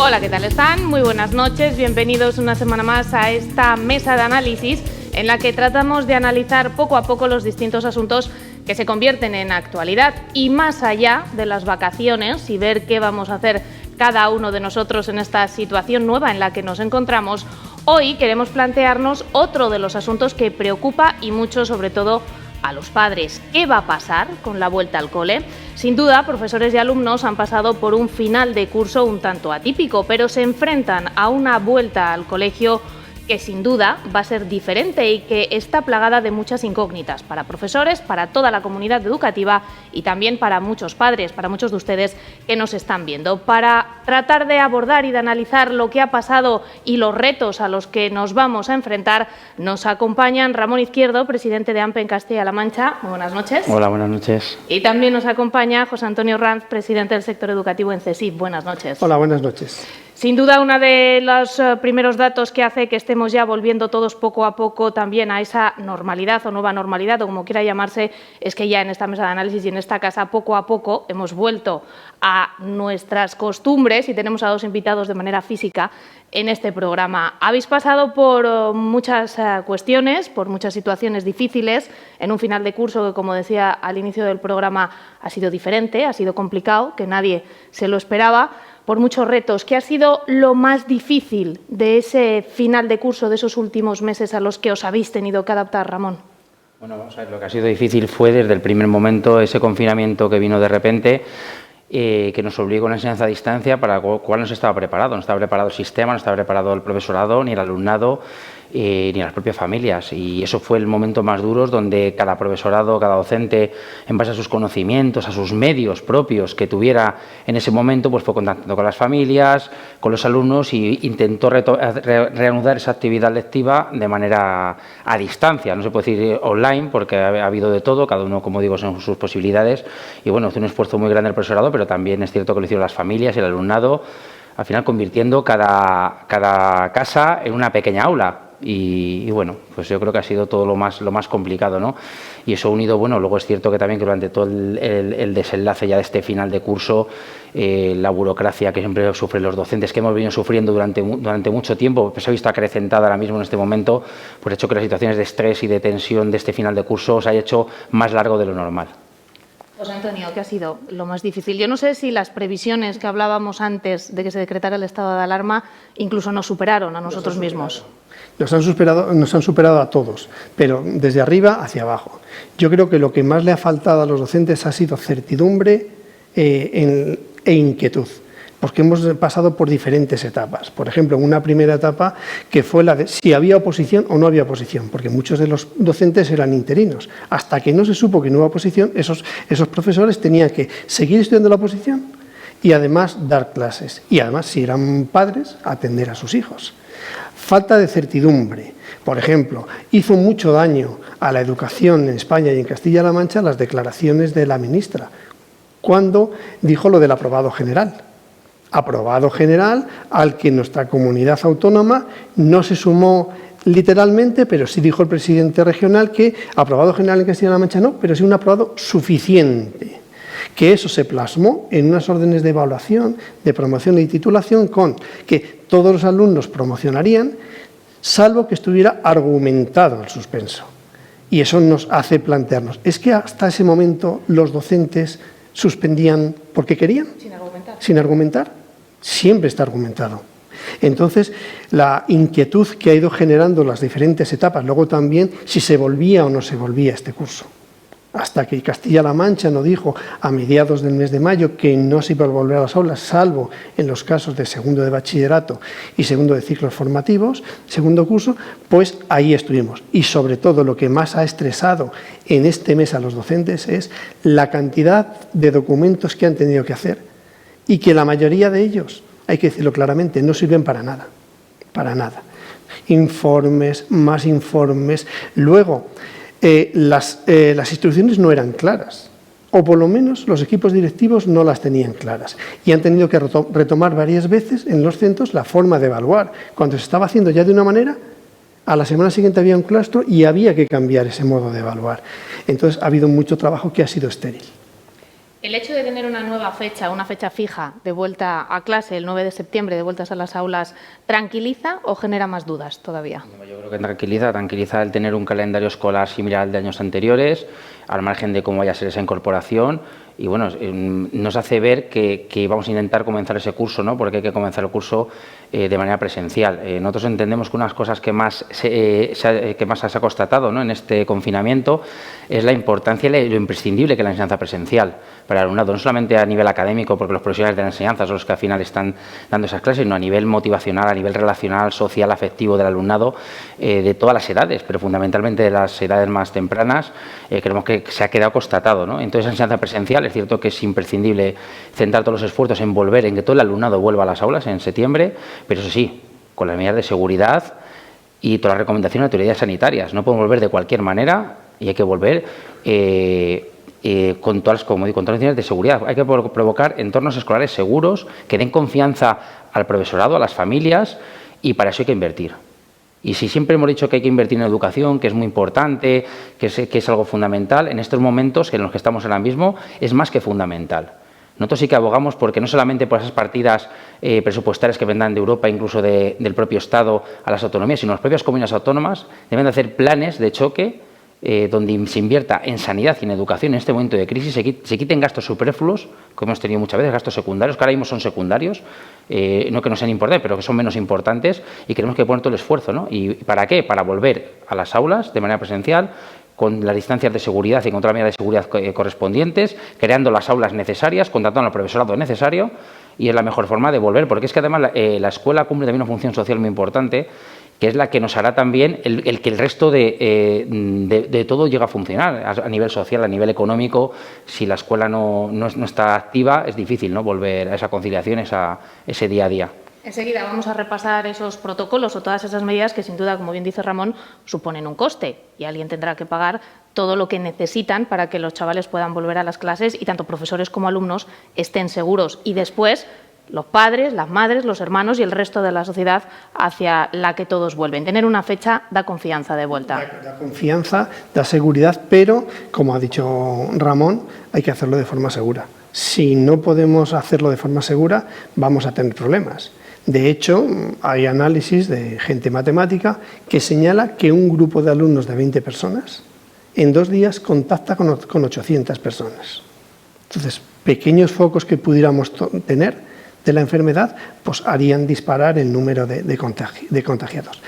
Hola, ¿qué tal están? Muy buenas noches, bienvenidos una semana más a esta mesa de análisis en la que tratamos de analizar poco a poco los distintos asuntos que se convierten en actualidad y más allá de las vacaciones y ver qué vamos a hacer cada uno de nosotros en esta situación nueva en la que nos encontramos. Hoy queremos plantearnos otro de los asuntos que preocupa y mucho, sobre todo a los padres. ¿Qué va a pasar con la vuelta al cole? Sin duda, profesores y alumnos han pasado por un final de curso un tanto atípico, pero se enfrentan a una vuelta al colegio que sin duda va a ser diferente y que está plagada de muchas incógnitas para profesores, para toda la comunidad educativa y también para muchos padres, para muchos de ustedes que nos están viendo. Para tratar de abordar y de analizar lo que ha pasado y los retos a los que nos vamos a enfrentar, nos acompañan Ramón Izquierdo, presidente de AMPE en Castilla-La Mancha. Muy buenas noches. Hola, buenas noches. Y también nos acompaña José Antonio Ranz, presidente del sector educativo en CESIF. Buenas noches. Hola, buenas noches. Sin duda, uno de los primeros datos que hace que estemos ya volviendo todos poco a poco también a esa normalidad o nueva normalidad, o como quiera llamarse, es que ya en esta mesa de análisis y en esta casa poco a poco hemos vuelto a nuestras costumbres y tenemos a dos invitados de manera física en este programa. Habéis pasado por muchas cuestiones, por muchas situaciones difíciles, en un final de curso que, como decía al inicio del programa, ha sido diferente, ha sido complicado, que nadie se lo esperaba, por muchos retos. ¿Qué ha sido lo más difícil de ese final de curso, de esos últimos meses a los que os habéis tenido que adaptar, Ramón? Bueno, vamos a ver, lo que ha sido difícil fue desde el primer momento ese confinamiento que vino de repente, que nos obligó a una enseñanza a distancia para la cual no se estaba preparado. No estaba preparado el sistema, no estaba preparado el profesorado, ni el alumnado, ni las propias familias. Y eso fue el momento más duro, donde cada profesorado, cada docente, en base a sus conocimientos, a sus medios propios que tuviera en ese momento, pues fue contactando con las familias, con los alumnos y intentó reanudar esa actividad lectiva de manera a distancia. No se puede decir online porque ha habido de todo, cada uno, como digo, son sus posibilidades. Y bueno, fue un esfuerzo muy grande el profesorado, pero también es cierto que lo hicieron las familias y el alumnado, al final convirtiendo cada casa en una pequeña aula. Y bueno, pues yo creo que ha sido todo lo más complicado, ¿no? Y eso unido, bueno, luego es cierto que también que durante todo el desenlace ya de este final de curso, la burocracia que siempre sufren los docentes, que hemos venido sufriendo durante mucho tiempo, pues se ha visto acrecentada ahora mismo en este momento, pues ha hecho que las situaciones de estrés y de tensión de este final de curso se haya hecho más largo de lo normal. José Antonio, ¿qué ha sido lo más difícil? Yo no sé si las previsiones que hablábamos antes de que se decretara el estado de alarma incluso nos superaron a nosotros mismos. Nos han superado a todos, pero desde arriba hacia abajo. Yo creo que lo que más le ha faltado a los docentes ha sido certidumbre e inquietud, porque hemos pasado por diferentes etapas. Por ejemplo, una primera etapa que fue la de si había oposición o no había oposición, porque muchos de los docentes eran interinos. Hasta que no se supo que no hubo oposición, esos profesores tenían que seguir estudiando la oposición y además dar clases. Y además, si eran padres, atender a sus hijos. Falta de certidumbre. Por ejemplo, hizo mucho daño a la educación en España y en Castilla-La Mancha las declaraciones de la ministra, cuando dijo lo del aprobado general. Aprobado general al que nuestra comunidad autónoma no se sumó literalmente, pero sí dijo el presidente regional que aprobado general en Castilla-La Mancha no, pero sí un aprobado suficiente. Que eso se plasmó en unas órdenes de evaluación, de promoción y titulación con que todos los alumnos promocionarían, salvo que estuviera argumentado el suspenso. Y eso nos hace plantearnos, ¿es que hasta ese momento los docentes suspendían porque querían? Sin argumentar. Siempre está argumentado. Entonces, la inquietud que ha ido generando las diferentes etapas, luego también si se volvía o no se volvía este curso. Hasta que Castilla-La Mancha nos dijo a mediados del mes de mayo que no se iba a volver a las aulas, salvo en los casos de segundo de bachillerato y segundo de ciclos formativos, segundo curso, pues ahí estuvimos. Y sobre todo lo que más ha estresado en este mes a los docentes es la cantidad de documentos que han tenido que hacer y que la mayoría de ellos, hay que decirlo claramente, no sirven para nada, para nada. Informes, más informes, luego las instrucciones no eran claras, o por lo menos los equipos directivos no las tenían claras y han tenido que retomar varias veces en los centros la forma de evaluar. Cuando se estaba haciendo ya de una manera, a la semana siguiente había un claustro y había que cambiar ese modo de evaluar. Entonces ha habido mucho trabajo que ha sido estéril. ¿El hecho de tener una nueva fecha, una fecha fija de vuelta a clase, el 9 de septiembre, de vueltas a las aulas, tranquiliza o genera más dudas todavía? Yo creo que tranquiliza el tener un calendario escolar similar al de años anteriores, al margen de cómo vaya a ser esa incorporación. Y bueno, nos hace ver que vamos a intentar comenzar ese curso, ¿no? Porque hay que comenzar el curso de manera presencial. Nosotros entendemos que unas cosas que más se ha constatado, ¿no?, en este confinamiento es la importancia y lo imprescindible que es la enseñanza presencial para el alumnado, no solamente a nivel académico, porque los profesionales de la enseñanza son los que al final están dando esas clases, sino a nivel motivacional, a nivel relacional, social, afectivo del alumnado, de todas las edades, pero fundamentalmente de las edades más tempranas. Creemos que se ha quedado constatado, ¿no? Entonces, la enseñanza presencial, es cierto que es imprescindible centrar todos los esfuerzos en volver, en que todo el alumnado vuelva a las aulas en septiembre, pero eso sí, con las medidas de seguridad y todas las recomendaciones de autoridades sanitarias. No podemos volver de cualquier manera y hay que volver con todas las medidas de seguridad. Hay que provocar entornos escolares seguros que den confianza al profesorado, a las familias, y para eso hay que invertir. Y si siempre hemos dicho que hay que invertir en educación, que es muy importante, que es algo fundamental, en estos momentos en los que estamos ahora mismo es más que fundamental. Nosotros sí que abogamos porque no solamente por esas partidas presupuestarias que vendrán de Europa, incluso del propio Estado a las autonomías, sino las propias comunidades autónomas deben de hacer planes de choque donde se invierta en sanidad y en educación en este momento de crisis, se quiten gastos superfluos, como hemos tenido muchas veces, gastos secundarios, que ahora mismo son secundarios, no que no sean importantes, pero que son menos importantes, y tenemos que poner todo el esfuerzo, ¿no? ¿Y para qué? Para volver a las aulas de manera presencial, con las distancias de seguridad y con todas las medidas de seguridad correspondientes, creando las aulas necesarias, contratando al profesorado necesario, y es la mejor forma de volver, porque es que además la escuela cumple también una función social muy importante, que es la que nos hará también el que el resto de todo llegue a funcionar a nivel social, a nivel económico. Si la escuela no está activa, es difícil, ¿no?, volver a esa conciliación, ese día a día. Enseguida vamos a repasar esos protocolos o todas esas medidas que, sin duda, como bien dice Ramón, suponen un coste y alguien tendrá que pagar todo lo que necesitan para que los chavales puedan volver a las clases y tanto profesores como alumnos estén seguros. Y después, los padres, las madres, los hermanos y el resto de la sociedad hacia la que todos vuelven. Tener una fecha da confianza de vuelta. Da confianza, da seguridad, pero, como ha dicho Ramón, hay que hacerlo de forma segura. Si no podemos hacerlo de forma segura, vamos a tener problemas. De hecho, hay análisis de gente matemática que señala que un grupo de alumnos de 20 personas en 2 días contacta con 800 personas. Entonces, pequeños focos que pudiéramos tener de la enfermedad, pues harían disparar el número de contagiados.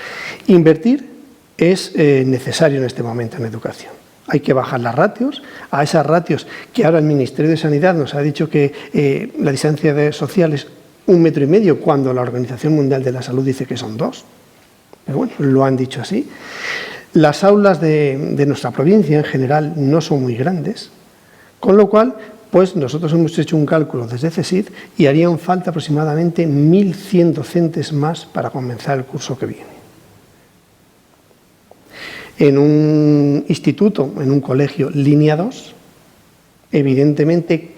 Invertir es necesario en este momento en educación. Hay que bajar las ratios, a esas ratios que ahora el Ministerio de Sanidad nos ha dicho que la distancia social es 1,5 metros, cuando la Organización Mundial de la Salud dice que son 2. Pero bueno, lo han dicho así. Las aulas de nuestra provincia en general no son muy grandes, con lo cual, pues nosotros hemos hecho un cálculo desde CSIC y harían falta aproximadamente 1.100 docentes más para comenzar el curso que viene. En un instituto, en un colegio línea 2, evidentemente,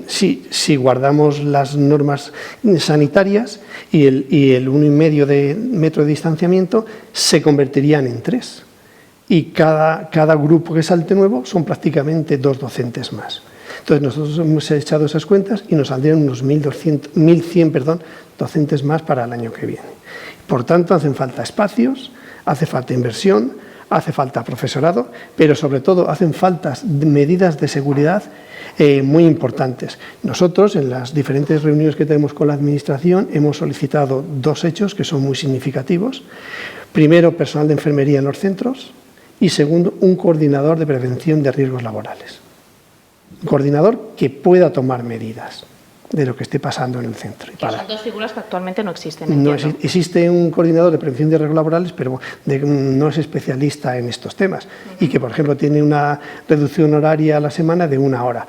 si guardamos las normas sanitarias y el 1,5 metro de distanciamiento, se convertirían en 3. Y cada grupo que salte nuevo son prácticamente 2 docentes más. Entonces, nosotros hemos echado esas cuentas y nos saldrían unos 1.100 docentes más para el año que viene. Por tanto, hacen falta espacios, hace falta inversión, hace falta profesorado, pero sobre todo hacen falta medidas de seguridad muy importantes. Nosotros, en las diferentes reuniones que tenemos con la Administración, hemos solicitado 2 hechos que son muy significativos. Primero, personal de enfermería en los centros y segundo, un coordinador de prevención de riesgos laborales. Un coordinador que pueda tomar medidas de lo que esté pasando en el centro. Que son 2 figuras que actualmente no existen. No existe un coordinador de prevención de riesgos laborales, pero no es especialista en estos temas y que, por ejemplo, tiene una reducción horaria a la semana de 1 hora.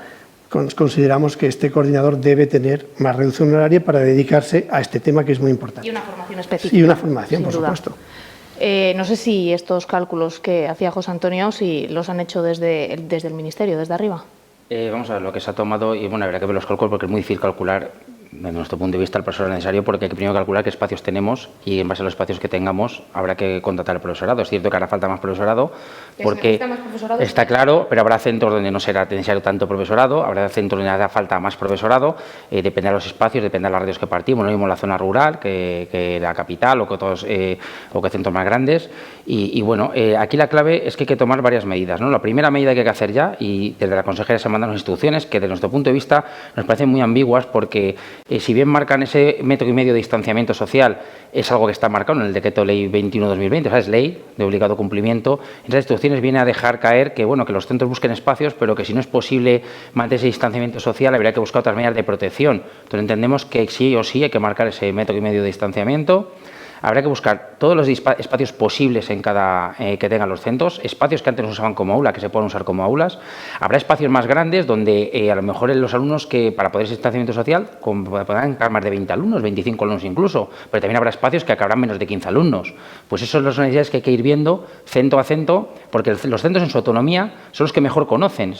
Consideramos que este coordinador debe tener más reducción horaria para dedicarse a este tema, que es muy importante. Y una formación específica. Y una formación, por supuesto. No sé si estos cálculos que hacía José Antonio, si los han hecho desde el Ministerio, desde arriba. Vamos a ver lo que se ha tomado y bueno, habrá que ver los cálculos porque es muy difícil calcular desde nuestro punto de vista, el profesorado necesario, porque hay que primero calcular qué espacios tenemos y en base a los espacios que tengamos habrá que contratar el profesorado. Es cierto que hará falta más profesorado, porque está claro, pero habrá centros donde no será necesario tanto profesorado, habrá centros donde hará falta más profesorado, depende de los espacios, depende de las radios que partimos, no mismo la zona rural que la capital o que centros más grandes. Y bueno, aquí la clave es que hay que tomar varias medidas, ¿no? La primera medida que hay que hacer ya, y desde la consejería se mandan las instrucciones, que desde nuestro punto de vista nos parecen muy ambiguas, porque si bien marcan ese 1,5 metros de distanciamiento social, es algo que está marcado en el Decreto Ley 21/2020, o sea, es ley de obligado cumplimiento. En esas instrucciones viene a dejar caer que, bueno, que los centros busquen espacios, pero que si no es posible mantener ese distanciamiento social, habría que buscar otras medidas de protección. Entonces entendemos que sí o sí hay que marcar ese 1,5 metros de distanciamiento. Habrá que buscar todos los espacios posibles en que tengan los centros, espacios que antes no se usaban como aula, que se puedan usar como aulas. Habrá espacios más grandes donde a lo mejor los alumnos que para poder ese distanciamiento social podrán entrar más de 20 alumnos, 25 alumnos incluso, pero también habrá espacios que cabrán menos de 15 alumnos. Pues esas son las necesidades que hay que ir viendo centro a centro, porque los centros en su autonomía son los que mejor conocen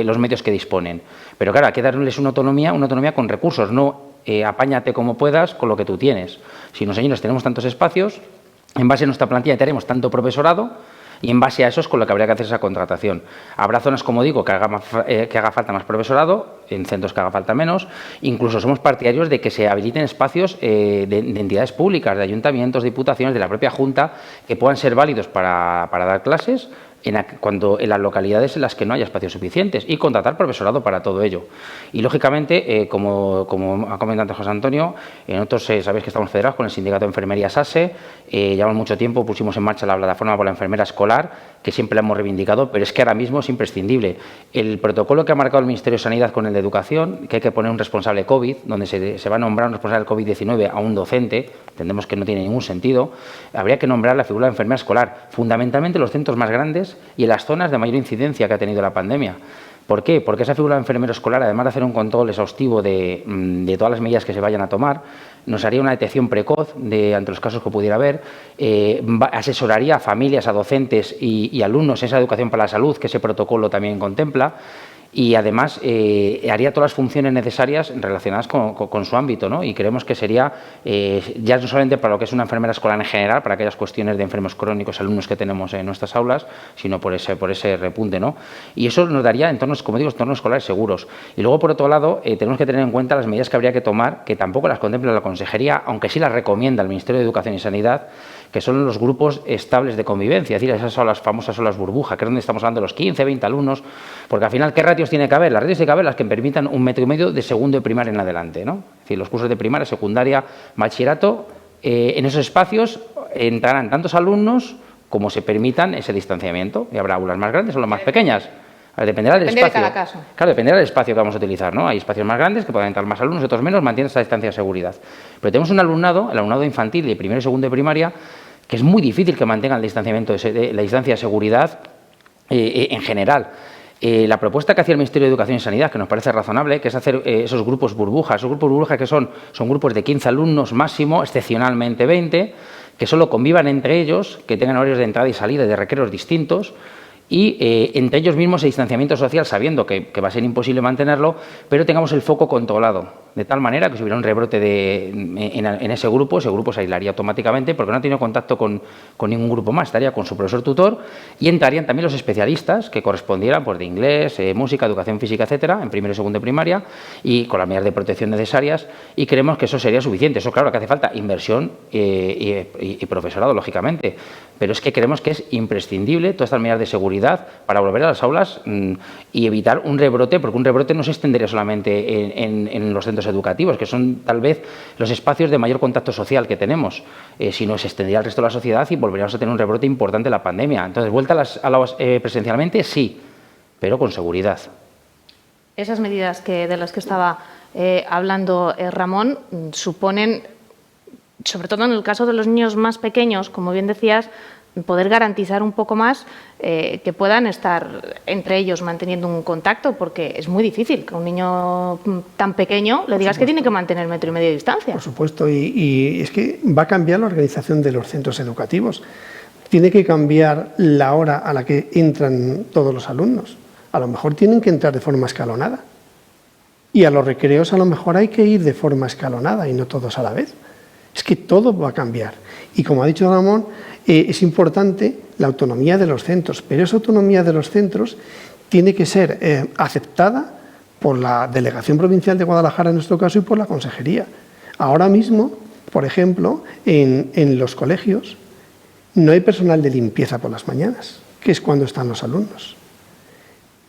los medios que disponen. Pero claro, hay que darles una autonomía con recursos, no apáñate como puedas con lo que tú tienes. Si no, señores, tenemos tantos espacios, en base a nuestra plantilla tenemos tanto profesorado y en base a eso es con lo que habría que hacer esa contratación. Habrá zonas, como digo, que haga falta más profesorado, en centros que haga falta menos. Incluso somos partidarios de que se habiliten espacios de entidades públicas, de ayuntamientos, diputaciones, de la propia Junta, que puedan ser válidos para dar clases, cuando en las localidades en las que no haya espacios suficientes, y contratar profesorado para todo ello. Y lógicamente, como ha comentado antes José Antonio, nosotros sabéis que estamos federados con el sindicato de enfermería SASE, llevamos mucho tiempo, pusimos en marcha la plataforma por la enfermera escolar, que siempre la hemos reivindicado, pero es que ahora mismo es imprescindible. El protocolo que ha marcado el Ministerio de Sanidad con el de Educación, que hay que poner un responsable COVID, donde se va a nombrar un responsable del COVID-19 a un docente, entendemos que no tiene ningún sentido, habría que nombrar la figura de enfermera escolar, fundamentalmente en los centros más grandes y en las zonas de mayor incidencia que ha tenido la pandemia. ¿Por qué? Porque esa figura de enfermero escolar, además de hacer un control exhaustivo de todas las medidas que se vayan a tomar, nos haría una detección precoz ante los casos que pudiera haber, asesoraría a familias, a docentes y alumnos en esa educación para la salud que ese protocolo también contempla, y además haría todas las funciones necesarias relacionadas con su ámbito, ¿no? Y creemos que sería, ya no solamente para lo que es una enfermera escolar en general, para aquellas cuestiones de enfermos crónicos, alumnos que tenemos en nuestras aulas, sino por ese repunte, ¿no? Y eso nos daría entornos, como digo, entornos escolares seguros. Y luego, por otro lado, tenemos que tener en cuenta las medidas que habría que tomar, que tampoco las contempla la Consejería, aunque sí las recomienda el Ministerio de Educación y Sanidad, que son los grupos estables de convivencia, es decir, esas son las famosas aulas burbuja, que es donde estamos hablando de los 15, 20 alumnos, porque al final, ¿qué ratios tiene que haber? Las ratios tiene que haber las que permitan 1,5 metros de segundo de primaria en adelante, ¿no? Es decir, los cursos de primaria, secundaria, bachillerato, en esos espacios entrarán tantos alumnos como se permitan ese distanciamiento, y habrá aulas más grandes o las más pequeñas. Dependerá del espacio. De cada caso. Claro, dependerá del espacio que vamos a utilizar, ¿no? Hay espacios más grandes que pueden entrar más alumnos, otros menos, mantienen esa distancia de seguridad. Pero tenemos un alumnado, el alumnado infantil de primero y segundo de primaria, que es muy difícil que mantengan el distanciamiento, la distancia de seguridad en general. La propuesta que hacía el Ministerio de Educación y Sanidad, que nos parece razonable, que es hacer esos grupos burbujas que son grupos de 15 alumnos máximo, excepcionalmente 20, que solo convivan entre ellos, que tengan horarios de entrada y salida de recreos distintos, y entre ellos mismos el distanciamiento social, sabiendo que va a ser imposible mantenerlo, pero tengamos el foco controlado, de tal manera que si hubiera un rebrote en ese grupo se aislaría automáticamente, porque no ha tenido contacto con ningún grupo más, estaría con su profesor tutor, y entrarían también los especialistas que correspondieran, pues, de inglés, música, educación física, etcétera, en primero y segundo de primaria, y con las medidas de protección necesarias, y creemos que eso sería suficiente. Eso, claro, que hace falta inversión y profesorado, lógicamente, pero es que creemos que es imprescindible todas estas medidas de seguridad para volver a las aulas y evitar un rebrote, porque un rebrote no se extendería solamente en los centros educativos, que son tal vez los espacios de mayor contacto social que tenemos, sino se extendería al resto de la sociedad y volveríamos a tener un rebrote importante de la pandemia. Entonces, vuelta a las presencialmente, sí, pero con seguridad. Esas medidas de las que estaba hablando Ramón suponen, sobre todo en el caso de los niños más pequeños, como bien decías, poder garantizar un poco más que puedan estar entre ellos manteniendo un contacto, porque es muy difícil que a un niño tan pequeño le digas que tiene que mantener 1,5 metros de distancia. Por supuesto, y es que va a cambiar la organización de los centros educativos. Tiene que cambiar la hora a la que entran todos los alumnos. A lo mejor tienen que entrar de forma escalonada. Y a los recreos a lo mejor hay que ir de forma escalonada y no todos a la vez. Es que todo va a cambiar. Y como ha dicho Ramón, es importante la autonomía de los centros, pero esa autonomía de los centros tiene que ser aceptada por la Delegación Provincial de Guadalajara, en nuestro caso, y por la Consejería. Ahora mismo, por ejemplo, en los colegios no hay personal de limpieza por las mañanas, que es cuando están los alumnos.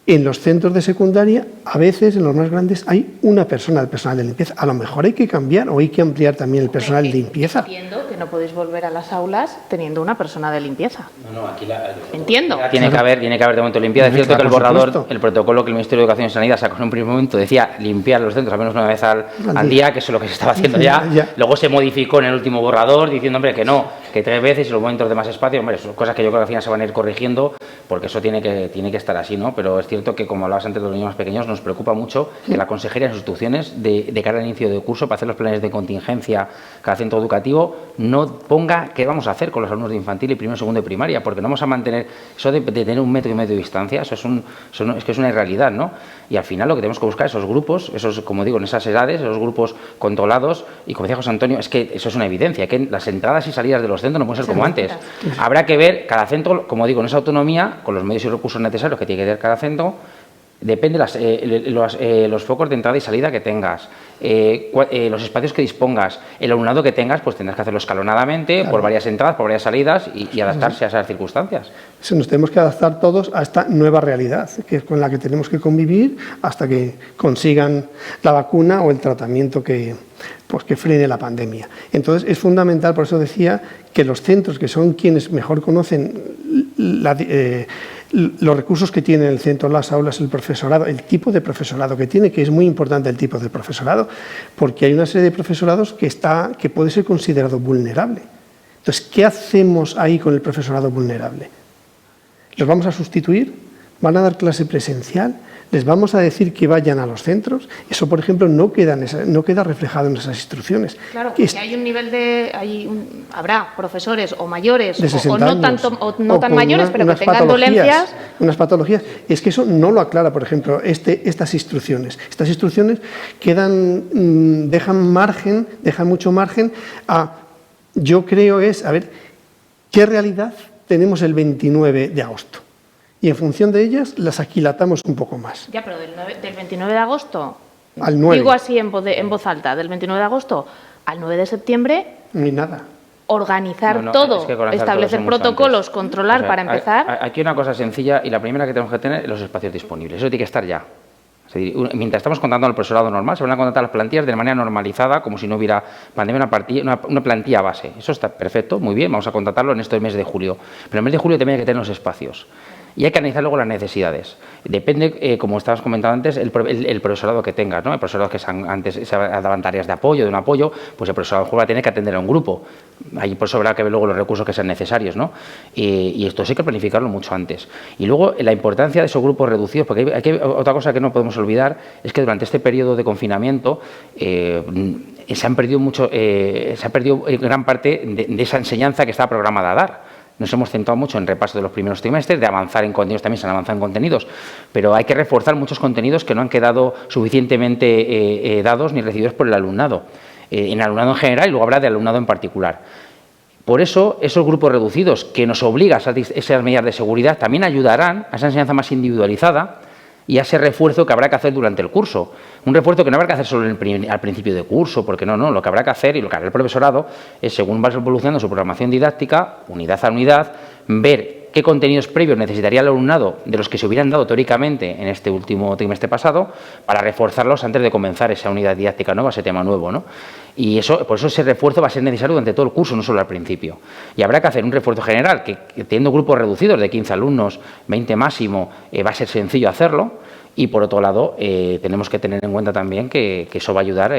En los centros de secundaria, a veces, en los más grandes, hay una persona del personal de limpieza. A lo mejor hay que cambiar o hay que ampliar también el personal de limpieza. Entiendo que no podéis volver a las aulas teniendo una persona de limpieza. No, aquí entiendo. Tiene que haber de momento limpieza. Es cierto que el borrador, el protocolo que el Ministerio de Educación y Sanidad sacó en un primer momento decía limpiar los centros al menos una vez al día, que eso es lo que se estaba haciendo ya. Luego se modificó en el último borrador diciendo, hombre, que no, que 3 veces y los momentos de más espacio. Hombre, son cosas que yo creo que al final se van a ir corrigiendo porque eso tiene que estar así, ¿no? Pero es cierto que, como hablabas antes de los niños más pequeños, nos preocupa mucho que la consejería en las instituciones de cara al inicio de curso, para hacer los planes de contingencia cada centro educativo, no ponga qué vamos a hacer con los alumnos de infantil y primero, segundo de primaria, porque no vamos a mantener eso de tener 1,5 metros de distancia, eso es que es una irrealidad, ¿no? Y al final lo que tenemos que buscar, esos grupos, esos, como digo, en esas edades, esos grupos controlados, y como decía José Antonio, es que eso es una evidencia, que las entradas y salidas de los centros no pueden ser como antes. Habrá que ver cada centro, como digo, en esa autonomía, con los medios y recursos necesarios que tiene que tener cada centro. Depende los focos de entrada y salida que tengas, los espacios que dispongas, el alumnado que tengas, pues tendrás que hacerlo escalonadamente, claro, por varias entradas, por varias salidas y adaptarse a esas circunstancias. Nos tenemos que adaptar todos a esta nueva realidad, que es con la que tenemos que convivir hasta que consigan la vacuna o el tratamiento que frene la pandemia. Entonces, es fundamental, por eso decía, que los centros, que son quienes mejor conocen los recursos que tiene el centro, las aulas, el profesorado, el tipo de profesorado que tiene, que es muy importante el tipo de profesorado, porque hay una serie de profesorados que puede ser considerado vulnerable. Entonces, ¿qué hacemos ahí con el profesorado vulnerable? ¿Los vamos a sustituir? ¿Van a dar clase presencial? ¿Les vamos a decir que vayan a los centros? Eso, por ejemplo, no queda reflejado en esas instrucciones. Claro, porque hay un nivel de... habrá profesores o mayores de 60 o no, años, no tan mayores, pero que tengan dolencias. Unas patologías. Es que eso no lo aclara, por ejemplo, estas instrucciones. Estas instrucciones dejan mucho margen a... Yo creo a ver, ¿qué realidad tenemos el 29 de agosto? Y en función de ellas las aquilatamos un poco más. Ya, pero del 29 de agosto, al 9. Digo así en voz alta, del 29 de agosto al 9 de septiembre... Ni nada. Organizar todo, establecer protocolos, antes. Controlar, para empezar... Aquí hay una cosa sencilla y la primera que tenemos que tener es los espacios disponibles. Eso tiene que estar ya. Es decir, mientras estamos contando al profesorado normal, se van a contratar las plantillas de manera normalizada, como si no hubiera pandemia, una plantilla base. Eso está perfecto, muy bien, vamos a contratarlo en este mes de julio. Pero en el mes de julio también hay que tener los espacios. Y hay que analizar luego las necesidades. Depende, como estabas comentando antes, el profesorado que tengas, ¿no? El profesorado que antes se daban tareas de apoyo, de un apoyo, pues el profesorado va a tener que atender a un grupo. Ahí por eso habrá que ver luego los recursos que sean necesarios, ¿no? Y esto sí hay que planificarlo mucho antes. Y luego la importancia de esos grupos reducidos, porque otra cosa que no podemos olvidar es que durante este periodo de confinamiento se ha perdido gran parte de esa enseñanza que estaba programada a dar. Nos hemos centrado mucho en repaso de los primeros trimestres, de avanzar en contenidos, también se han avanzado en contenidos, pero hay que reforzar muchos contenidos que no han quedado suficientemente dados ni recibidos por el alumnado, en alumnado en general y luego habrá de alumnado en particular. Por eso, esos grupos reducidos que nos obligan a esas medidas de seguridad también ayudarán a esa enseñanza más individualizada y a ese refuerzo que habrá que hacer durante el curso. Un refuerzo que no habrá que hacer solo al principio de curso, porque no, lo que habrá que hacer y lo que hará el profesorado es, según va evolucionando su programación didáctica, unidad a unidad, ver qué contenidos previos necesitaría el alumnado de los que se hubieran dado teóricamente en este último trimestre pasado para reforzarlos antes de comenzar esa unidad didáctica nueva, ese tema nuevo, ¿no? Y por eso ese refuerzo va a ser necesario durante todo el curso, no solo al principio. Y habrá que hacer un refuerzo general, que teniendo grupos reducidos de 15 alumnos, 20 máximo, va a ser sencillo hacerlo. Y por otro lado, tenemos que tener en cuenta también que eso va a ayudar,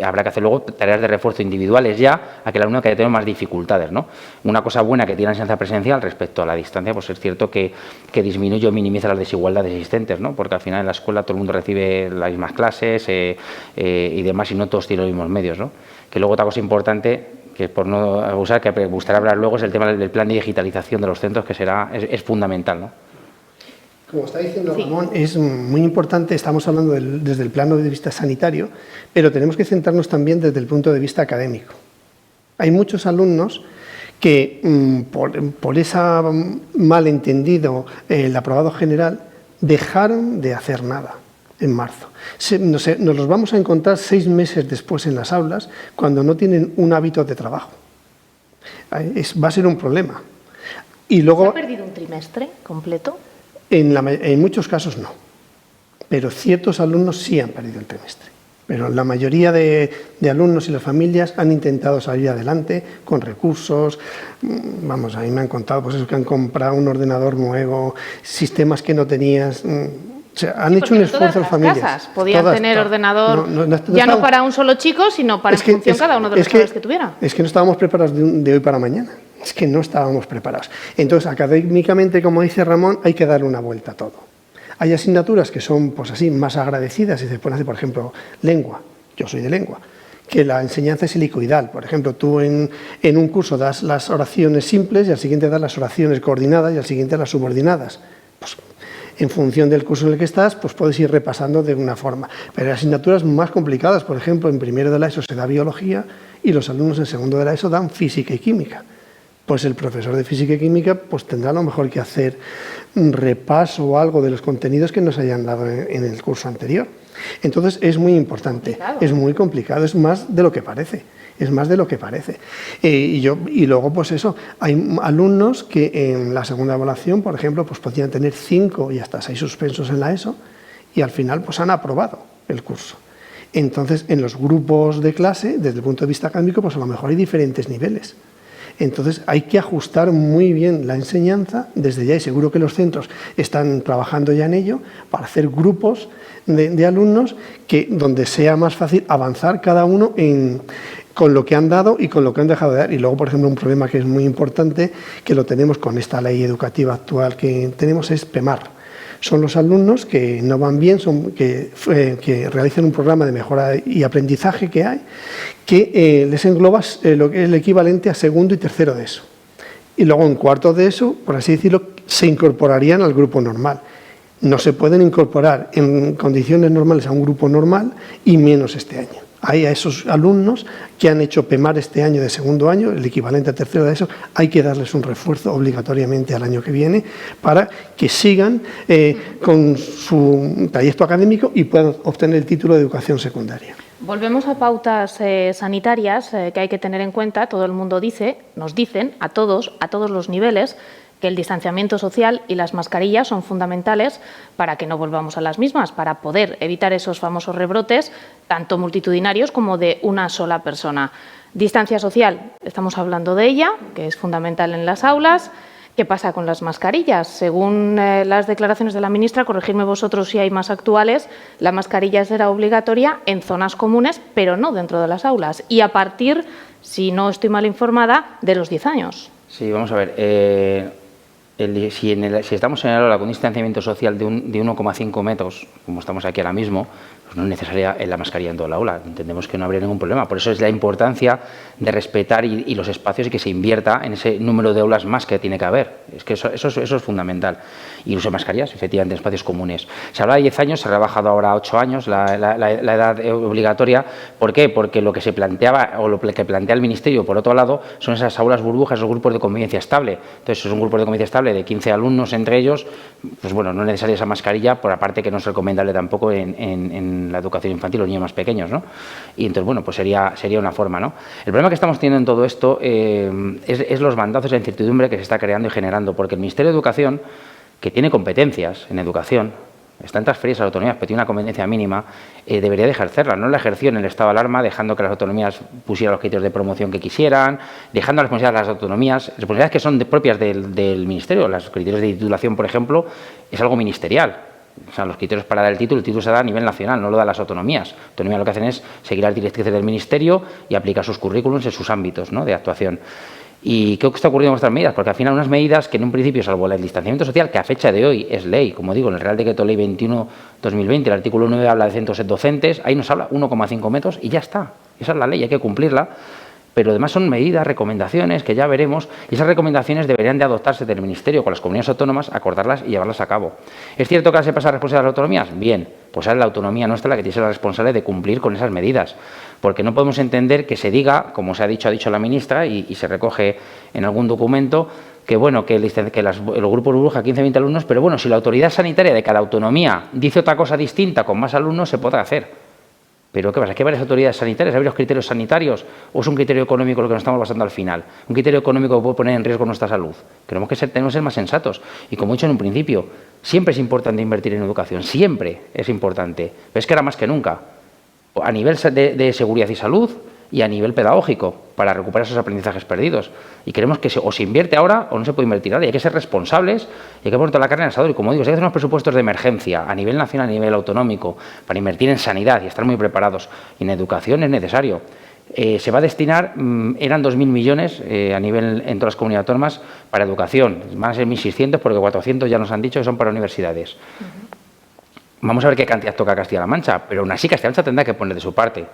habrá que hacer luego tareas de refuerzo individuales ya a que el alumno que haya tenido más dificultades, ¿no? Una cosa buena que tiene la enseñanza presencial respecto a la distancia, pues es cierto que disminuye o minimiza las desigualdades existentes, ¿no? Porque al final en la escuela todo el mundo recibe las mismas clases y demás y no todos tienen los mismos medios, ¿no? Que luego otra cosa importante, que por no abusar, que me gustaría hablar luego, es el tema del plan de digitalización de los centros, que es fundamental, ¿no? Como está diciendo Ramón, es muy importante, estamos hablando desde el plano de vista sanitario, pero tenemos que centrarnos también desde el punto de vista académico. Hay muchos alumnos que, por ese malentendido, el aprobado general, dejaron de hacer nada en marzo. Nos los vamos a encontrar 6 meses después en las aulas, cuando no tienen un hábito de trabajo. Va a ser un problema. Y luego, ¿se ha perdido un trimestre completo? En muchos casos no, pero ciertos alumnos sí han perdido el trimestre. Pero la mayoría de alumnos y las familias han intentado salir adelante con recursos. Vamos, a mí me han contado pues eso, que han comprado un ordenador nuevo, sistemas que no tenías. O sea, han hecho un esfuerzo las familias. Casas podían tener ordenador ya no para un solo chico, sino para en función cada uno de los chavales que tuviera. Es que no estábamos preparados de hoy para mañana. Es que no estábamos preparados. Entonces, académicamente, como dice Ramón, hay que darle una vuelta a todo. Hay asignaturas que son, pues así, más agradecidas, y se pueden hacer, por ejemplo, lengua. Yo soy de lengua. Que la enseñanza es helicoidal. Por ejemplo, tú en un curso das las oraciones simples y al siguiente das las oraciones coordinadas y al siguiente las subordinadas. Pues, en función del curso en el que estás, pues puedes ir repasando de una forma. Pero hay asignaturas más complicadas. Por ejemplo, en primero de la ESO se da biología y los alumnos en segundo de la ESO dan física y química. Pues el profesor de física y química pues tendrá a lo mejor que hacer un repaso o algo de los contenidos que nos hayan dado en el curso anterior. Entonces es muy importante, es muy complicado, es más de lo que parece. Es más de lo que parece. Y luego, pues eso, hay alumnos que en la segunda evaluación, por ejemplo, pues podían tener 5 y hasta 6 suspensos en la ESO y al final pues han aprobado el curso. Entonces, en los grupos de clase, desde el punto de vista académico, pues a lo mejor hay diferentes niveles. Entonces hay que ajustar muy bien la enseñanza desde ya, y seguro que los centros están trabajando ya en ello, para hacer grupos de alumnos donde sea más fácil avanzar cada uno con lo que han dado y con lo que han dejado de dar. Y luego, por ejemplo, un problema que es muy importante, que lo tenemos con esta ley educativa actual que tenemos, es PEMAR. Son los alumnos que no van bien, que realizan un programa de mejora y aprendizaje que hay, que les engloba lo que es el equivalente a segundo y tercero de ESO. Y luego en cuarto de ESO, por así decirlo, se incorporarían al grupo normal. No se pueden incorporar en condiciones normales a un grupo normal y menos este año. Hay a esos alumnos que han hecho PEMAR este año de segundo año, el equivalente a tercero de eso, hay que darles un refuerzo obligatoriamente al año que viene para que sigan con su trayecto académico y puedan obtener el título de educación secundaria. Volvemos a pautas sanitarias que hay que tener en cuenta. Todo el mundo nos dicen a todos los niveles, que el distanciamiento social y las mascarillas son fundamentales para que no volvamos a las mismas, para poder evitar esos famosos rebrotes, tanto multitudinarios como de una sola persona. Distancia social, estamos hablando de ella, que es fundamental en las aulas. ¿Qué pasa con las mascarillas? Según las declaraciones de la ministra, corregidme vosotros si hay más actuales, la mascarilla será obligatoria en zonas comunes, pero no dentro de las aulas. Y a partir, si no estoy mal informada, de los 10 años. Sí, vamos a ver. Si estamos en el aula con un distanciamiento social de 1,5 metros, como estamos aquí ahora mismo, pues no es necesaria la mascarilla en toda la aula. Entendemos que no habría ningún problema. Por eso es la importancia de respetar y los espacios y que se invierta en ese número de aulas más que tiene que haber. Es que eso es fundamental. Y el uso de mascarillas, efectivamente, en espacios comunes. Se habla de 10 años, se ha rebajado ahora a 8 años la edad obligatoria. ¿Por qué? Porque lo que se planteaba, o lo que plantea el Ministerio, por otro lado, son esas aulas burbujas, esos grupos de convivencia estable. Entonces, es un grupo de convivencia estable de 15 alumnos entre ellos, pues bueno, no es necesaria esa mascarilla, por aparte que no es recomendable tampoco en la educación infantil, los niños más pequeños, ¿no? Y entonces, bueno, pues sería una forma, ¿no? El problema que estamos teniendo en todo esto es los bandazos de incertidumbre que se está creando y generando, porque el Ministerio de Educación, que tiene competencias en educación, están transferidas a las autonomías, pero tiene una competencia mínima, debería de ejercerla. No la ejerció en el estado de alarma, dejando que las autonomías pusieran los criterios de promoción que quisieran, dejando la responsabilidad a las autonomías, responsabilidades que son propias del Ministerio. Los criterios de titulación, por ejemplo, es algo ministerial. O sea, los criterios para dar el título se da a nivel nacional, no lo dan las autonomías. Las autonomías lo que hacen es seguir las directrices del Ministerio y aplicar sus currículums en sus ámbitos, ¿no?, de actuación. ¿Y qué está ocurriendo con nuestras medidas? Porque al final unas medidas que en un principio, salvo el distanciamiento social, que a fecha de hoy es ley, como digo, en el Real Decreto Ley 21/2020, el artículo 9 habla de centros docentes, ahí nos habla 1,5 metros y ya está. Esa es la ley, hay que cumplirla. Pero además son medidas, recomendaciones que ya veremos, y esas recomendaciones deberían de adoptarse del Ministerio con las comunidades autónomas, acordarlas y llevarlas a cabo. ¿Es cierto que ahora se pasa a responsabilidad de las autonomías? Bien, pues ahora es la autonomía nuestra la que tiene que ser la responsable de cumplir con esas medidas, porque no podemos entender que se diga, como ha dicho la ministra, y se recoge en algún documento, que bueno, que los grupos burbuja 15-20 alumnos, pero bueno, si la autoridad sanitaria de cada autonomía dice otra cosa distinta con más alumnos, se podrá hacer. Pero ¿qué pasa? ¿Qué hay varias autoridades sanitarias? ¿Hay varios criterios sanitarios? ¿O es un criterio económico lo que nos estamos basando al final? ¿Un criterio económico que puede poner en riesgo nuestra salud? Tenemos que ser más sensatos. Y como he dicho en un principio, siempre es importante invertir en educación. Siempre es importante. Pero es que ahora más que nunca. A nivel de seguridad y salud y a nivel pedagógico, para recuperar esos aprendizajes perdidos. Y queremos que o se invierte ahora o no se puede invertir ahora. Y hay que ser responsables y hay que poner toda la carne en el asador. Y como digo, si hay que hacer unos presupuestos de emergencia a nivel nacional, a nivel autonómico, para invertir en sanidad y estar muy preparados. Y en educación es necesario. Se va a destinar, eran 2.000 millones a nivel en todas las comunidades autónomas para educación. Van a ser 1.600 porque 400 ya nos han dicho que son para universidades. Vamos a ver qué cantidad toca Castilla-La Mancha, pero aún así Castilla-La Mancha tendrá que poner de su parte.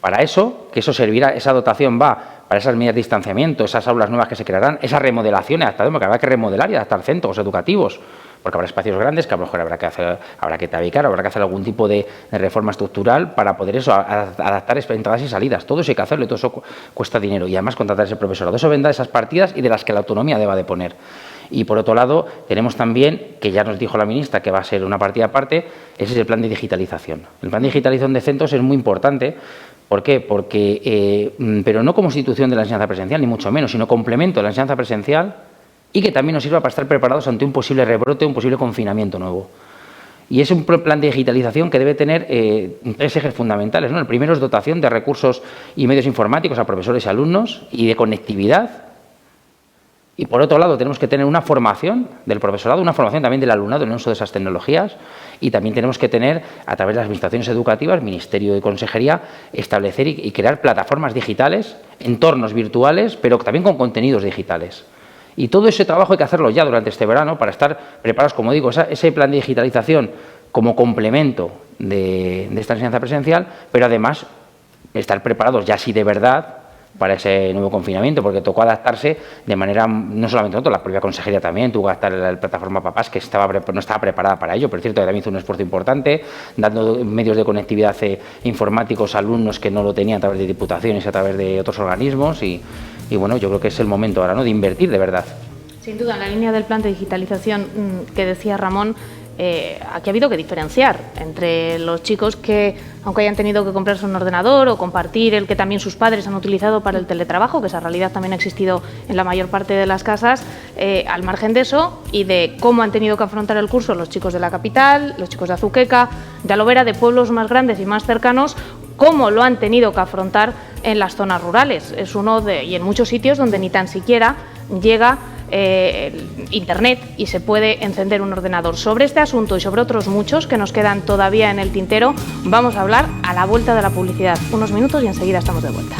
Para eso, que eso servirá, esa dotación va para esas medidas de distanciamiento, esas aulas nuevas que se crearán, esas remodelaciones, porque habrá que remodelar y adaptar centros educativos, porque habrá espacios grandes que a lo mejor habrá que tabicar, habrá que hacer algún tipo de reforma estructural para poder eso, adaptar entradas y salidas. Todo eso hay que hacerlo y todo eso cuesta dinero. Y además contratar ese profesorado. Eso vendrá de esas partidas y de las que la autonomía deba de poner. Y por otro lado, tenemos también, que ya nos dijo la ministra que va a ser una partida aparte, ese es el plan de digitalización. El plan de digitalización de centros es muy importante. ¿Por qué? Porque, pero no como institución de la enseñanza presencial, ni mucho menos, sino complemento de la enseñanza presencial y que también nos sirva para estar preparados ante un posible rebrote, un posible confinamiento nuevo. Y es un plan de digitalización que debe tener 3 ejes fundamentales, ¿no? El primero es dotación de recursos y medios informáticos a profesores y alumnos y de conectividad. Y por otro lado tenemos que tener una formación del profesorado, una formación también del alumnado en el uso de esas tecnologías y también tenemos que tener, a través de las administraciones educativas, Ministerio y Consejería, establecer y crear plataformas digitales, entornos virtuales, pero también con contenidos digitales. Y todo ese trabajo hay que hacerlo ya durante este verano para estar preparados, como digo, ese plan de digitalización como complemento de esta enseñanza presencial, pero además estar preparados ya sí de verdad para ese nuevo confinamiento, porque tocó adaptarse de manera, no solamente nosotros, la propia consejería también tuvo que adaptar la plataforma Papás, que no estaba preparada para ello, pero es cierto que también hizo un esfuerzo importante, dando medios de conectividad informáticos a alumnos que no lo tenían a través de diputaciones y a través de otros organismos, y bueno, yo creo que es el momento ahora, ¿no?, de invertir de verdad. Sin duda, en la línea del plan de digitalización que decía Ramón, aquí ha habido que diferenciar entre los chicos que, aunque hayan tenido que comprarse un ordenador o compartir el que también sus padres han utilizado para el teletrabajo, que esa realidad también ha existido en la mayor parte de las casas, al margen de eso y de cómo han tenido que afrontar el curso los chicos de la capital, los chicos de Azuqueca, de Alovera, de pueblos más grandes y más cercanos, cómo lo han tenido que afrontar en las zonas rurales. Es y en muchos sitios donde ni tan siquiera llega Internet y se puede encender un ordenador. Sobre este asunto y sobre otros muchos que nos quedan todavía en el tintero, vamos a hablar a la vuelta de la publicidad. Unos minutos y enseguida estamos de vuelta.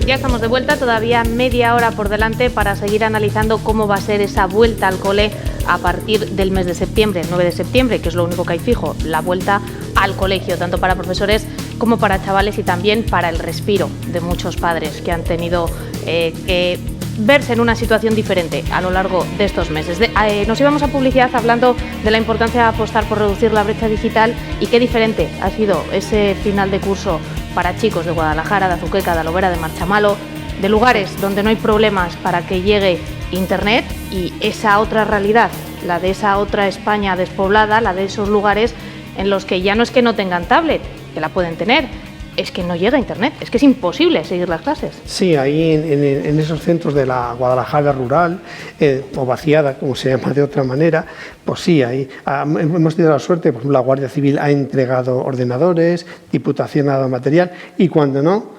Ya estamos de vuelta, todavía media hora por delante para seguir analizando cómo va a ser esa vuelta al cole a partir del mes de septiembre, 9 de septiembre, que es lo único que hay fijo, la vuelta al colegio, tanto para profesores como para chavales y también para el respiro de muchos padres que han tenido que verse en una situación diferente a lo largo de estos meses. Nos íbamos a publicidad hablando de la importancia de apostar por reducir la brecha digital y qué diferente ha sido ese final de curso para chicos de Guadalajara, de Azuqueca, de Alovera, de Marchamalo, de lugares donde no hay problemas para que llegue Internet, y esa otra realidad, la de esa otra España despoblada, la de esos lugares en los que ya no es que no tengan tablet, que la pueden tener, es que no llega Internet, es que es imposible seguir las clases. Sí, ahí en esos centros de la Guadalajara rural, o vaciada, como se llama de otra manera, pues sí, ahí hemos tenido la suerte, por ejemplo, la Guardia Civil ha entregado ordenadores, Diputación ha dado material, y cuando no,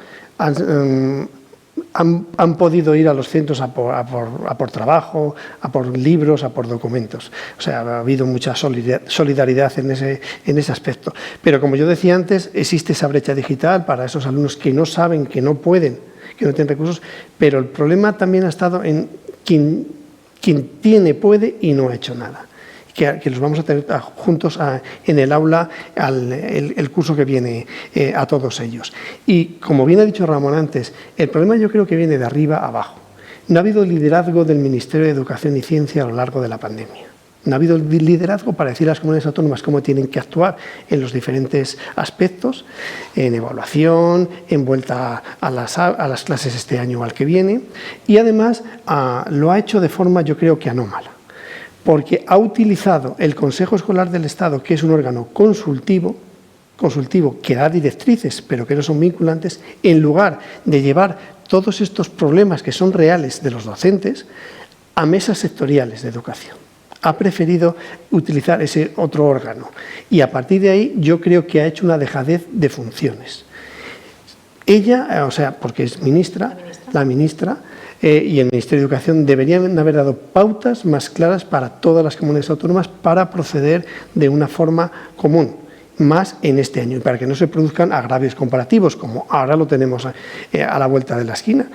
han podido ir a los centros a por trabajo, a por libros, a por documentos. O sea, ha habido mucha solidaridad en ese aspecto. Pero como yo decía antes, existe esa brecha digital para esos alumnos que no saben, que no pueden, que no tienen recursos, pero el problema también ha estado en quien tiene, puede y no ha hecho nada. Que los vamos a tener juntos en el aula el curso que viene a todos ellos. Y como bien ha dicho Ramón antes, el problema yo creo que viene de arriba a abajo. No ha habido liderazgo del Ministerio de Educación y Ciencia a lo largo de la pandemia. No ha habido liderazgo para decir a las comunidades autónomas cómo tienen que actuar en los diferentes aspectos, en evaluación, en vuelta a las clases este año o al que viene, y además lo ha hecho de forma, yo creo que anómala, porque ha utilizado el Consejo Escolar del Estado, que es un órgano consultivo que da directrices, pero que no son vinculantes, en lugar de llevar todos estos problemas que son reales de los docentes a mesas sectoriales de educación. Ha preferido utilizar ese otro órgano y a partir de ahí yo creo que ha hecho una dejadez de funciones. Ella, o sea, porque es la ministra y el Ministerio de Educación deberían haber dado pautas más claras para todas las comunidades autónomas para proceder de una forma común, más en este año, y para que no se produzcan agravios comparativos, como ahora lo tenemos a la vuelta de la esquina.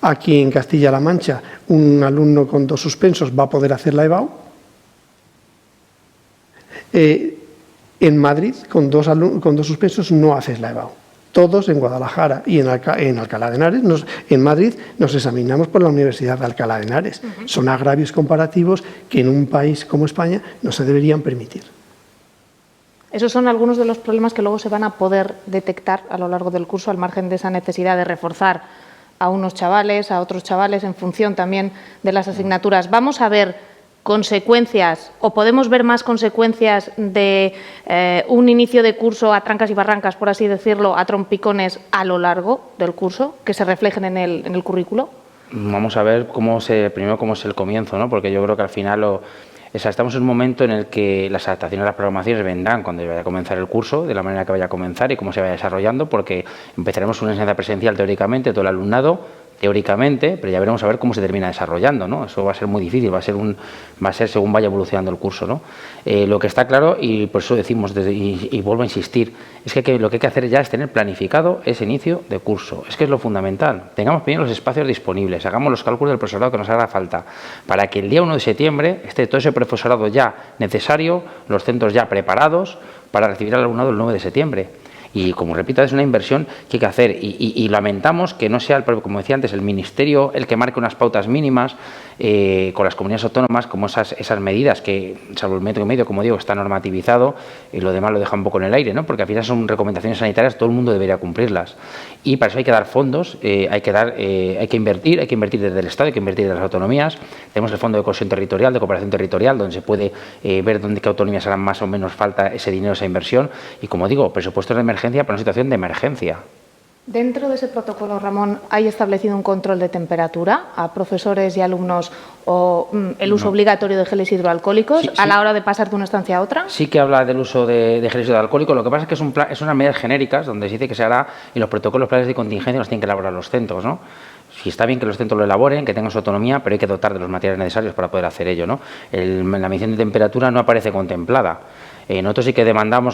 Aquí en Castilla-La Mancha, un alumno con 2 suspensos va a poder hacer la EBAU. En Madrid, con dos suspensos, no haces la EBAU. Todos en Guadalajara y en Alcalá de Henares, en Madrid, nos examinamos por la Universidad de Alcalá de Henares. Son agravios comparativos que en un país como España no se deberían permitir. Esos son algunos de los problemas que luego se van a poder detectar a lo largo del curso, al margen de esa necesidad de reforzar a unos chavales, a otros chavales, en función también de las asignaturas. Vamos a ver consecuencias, o podemos ver más consecuencias de un inicio de curso a trancas y barrancas, por así decirlo, a trompicones a lo largo del curso, que se reflejen en el currículo. Vamos a ver primero cómo es el comienzo, ¿no? Porque yo creo que al final estamos en un momento en el que las adaptaciones a las programaciones vendrán cuando vaya a comenzar el curso, de la manera que vaya a comenzar y cómo se vaya desarrollando, porque empezaremos una enseñanza presencial teóricamente, todo el alumnado, teóricamente, pero ya veremos a ver cómo se termina desarrollando, ¿no? Eso va a ser muy difícil, va a ser según vaya evolucionando el curso, ¿no? Lo que está claro, y por eso decimos, y vuelvo a insistir, es que lo que hay que hacer ya es tener planificado ese inicio de curso. Es que es lo fundamental. Tengamos primero los espacios disponibles, hagamos los cálculos del profesorado que nos haga falta, para que el día 1 de septiembre esté todo ese profesorado ya necesario, los centros ya preparados para recibir al alumnado el 9 de septiembre. Y, como repito, es una inversión que hay que hacer y lamentamos que no sea, como decía antes, el Ministerio el que marque unas pautas mínimas con las comunidades autónomas, como esas medidas que, salvo el metro y medio, como digo, está normativizado, y lo demás lo deja un poco en el aire, ¿no? Porque al final son recomendaciones sanitarias, todo el mundo debería cumplirlas. Y para eso hay que dar fondos, hay que invertir desde el Estado, hay que invertir desde las autonomías. Tenemos el Fondo de Cohesión Territorial, de Cooperación Territorial, donde se puede ver qué autonomías harán más o menos falta ese dinero, esa inversión. Y, como digo, presupuestos de emergencia para una situación de emergencia. Dentro de ese protocolo, Ramón, ¿hay establecido un control de temperatura a profesores y alumnos o el uso obligatorio de geles hidroalcohólicos a la hora de pasar de una estancia a otra? Sí que habla del uso de geles hidroalcohólicos. Lo que pasa es que es unas medidas genéricas donde se dice que se hará y los protocolos, planes de contingencia los tienen que elaborar los centros, ¿no? Sí, está bien que los centros lo elaboren, que tengan su autonomía, pero hay que dotar de los materiales necesarios para poder hacer ello, ¿no? La medición de temperatura no aparece contemplada. Nosotros sí que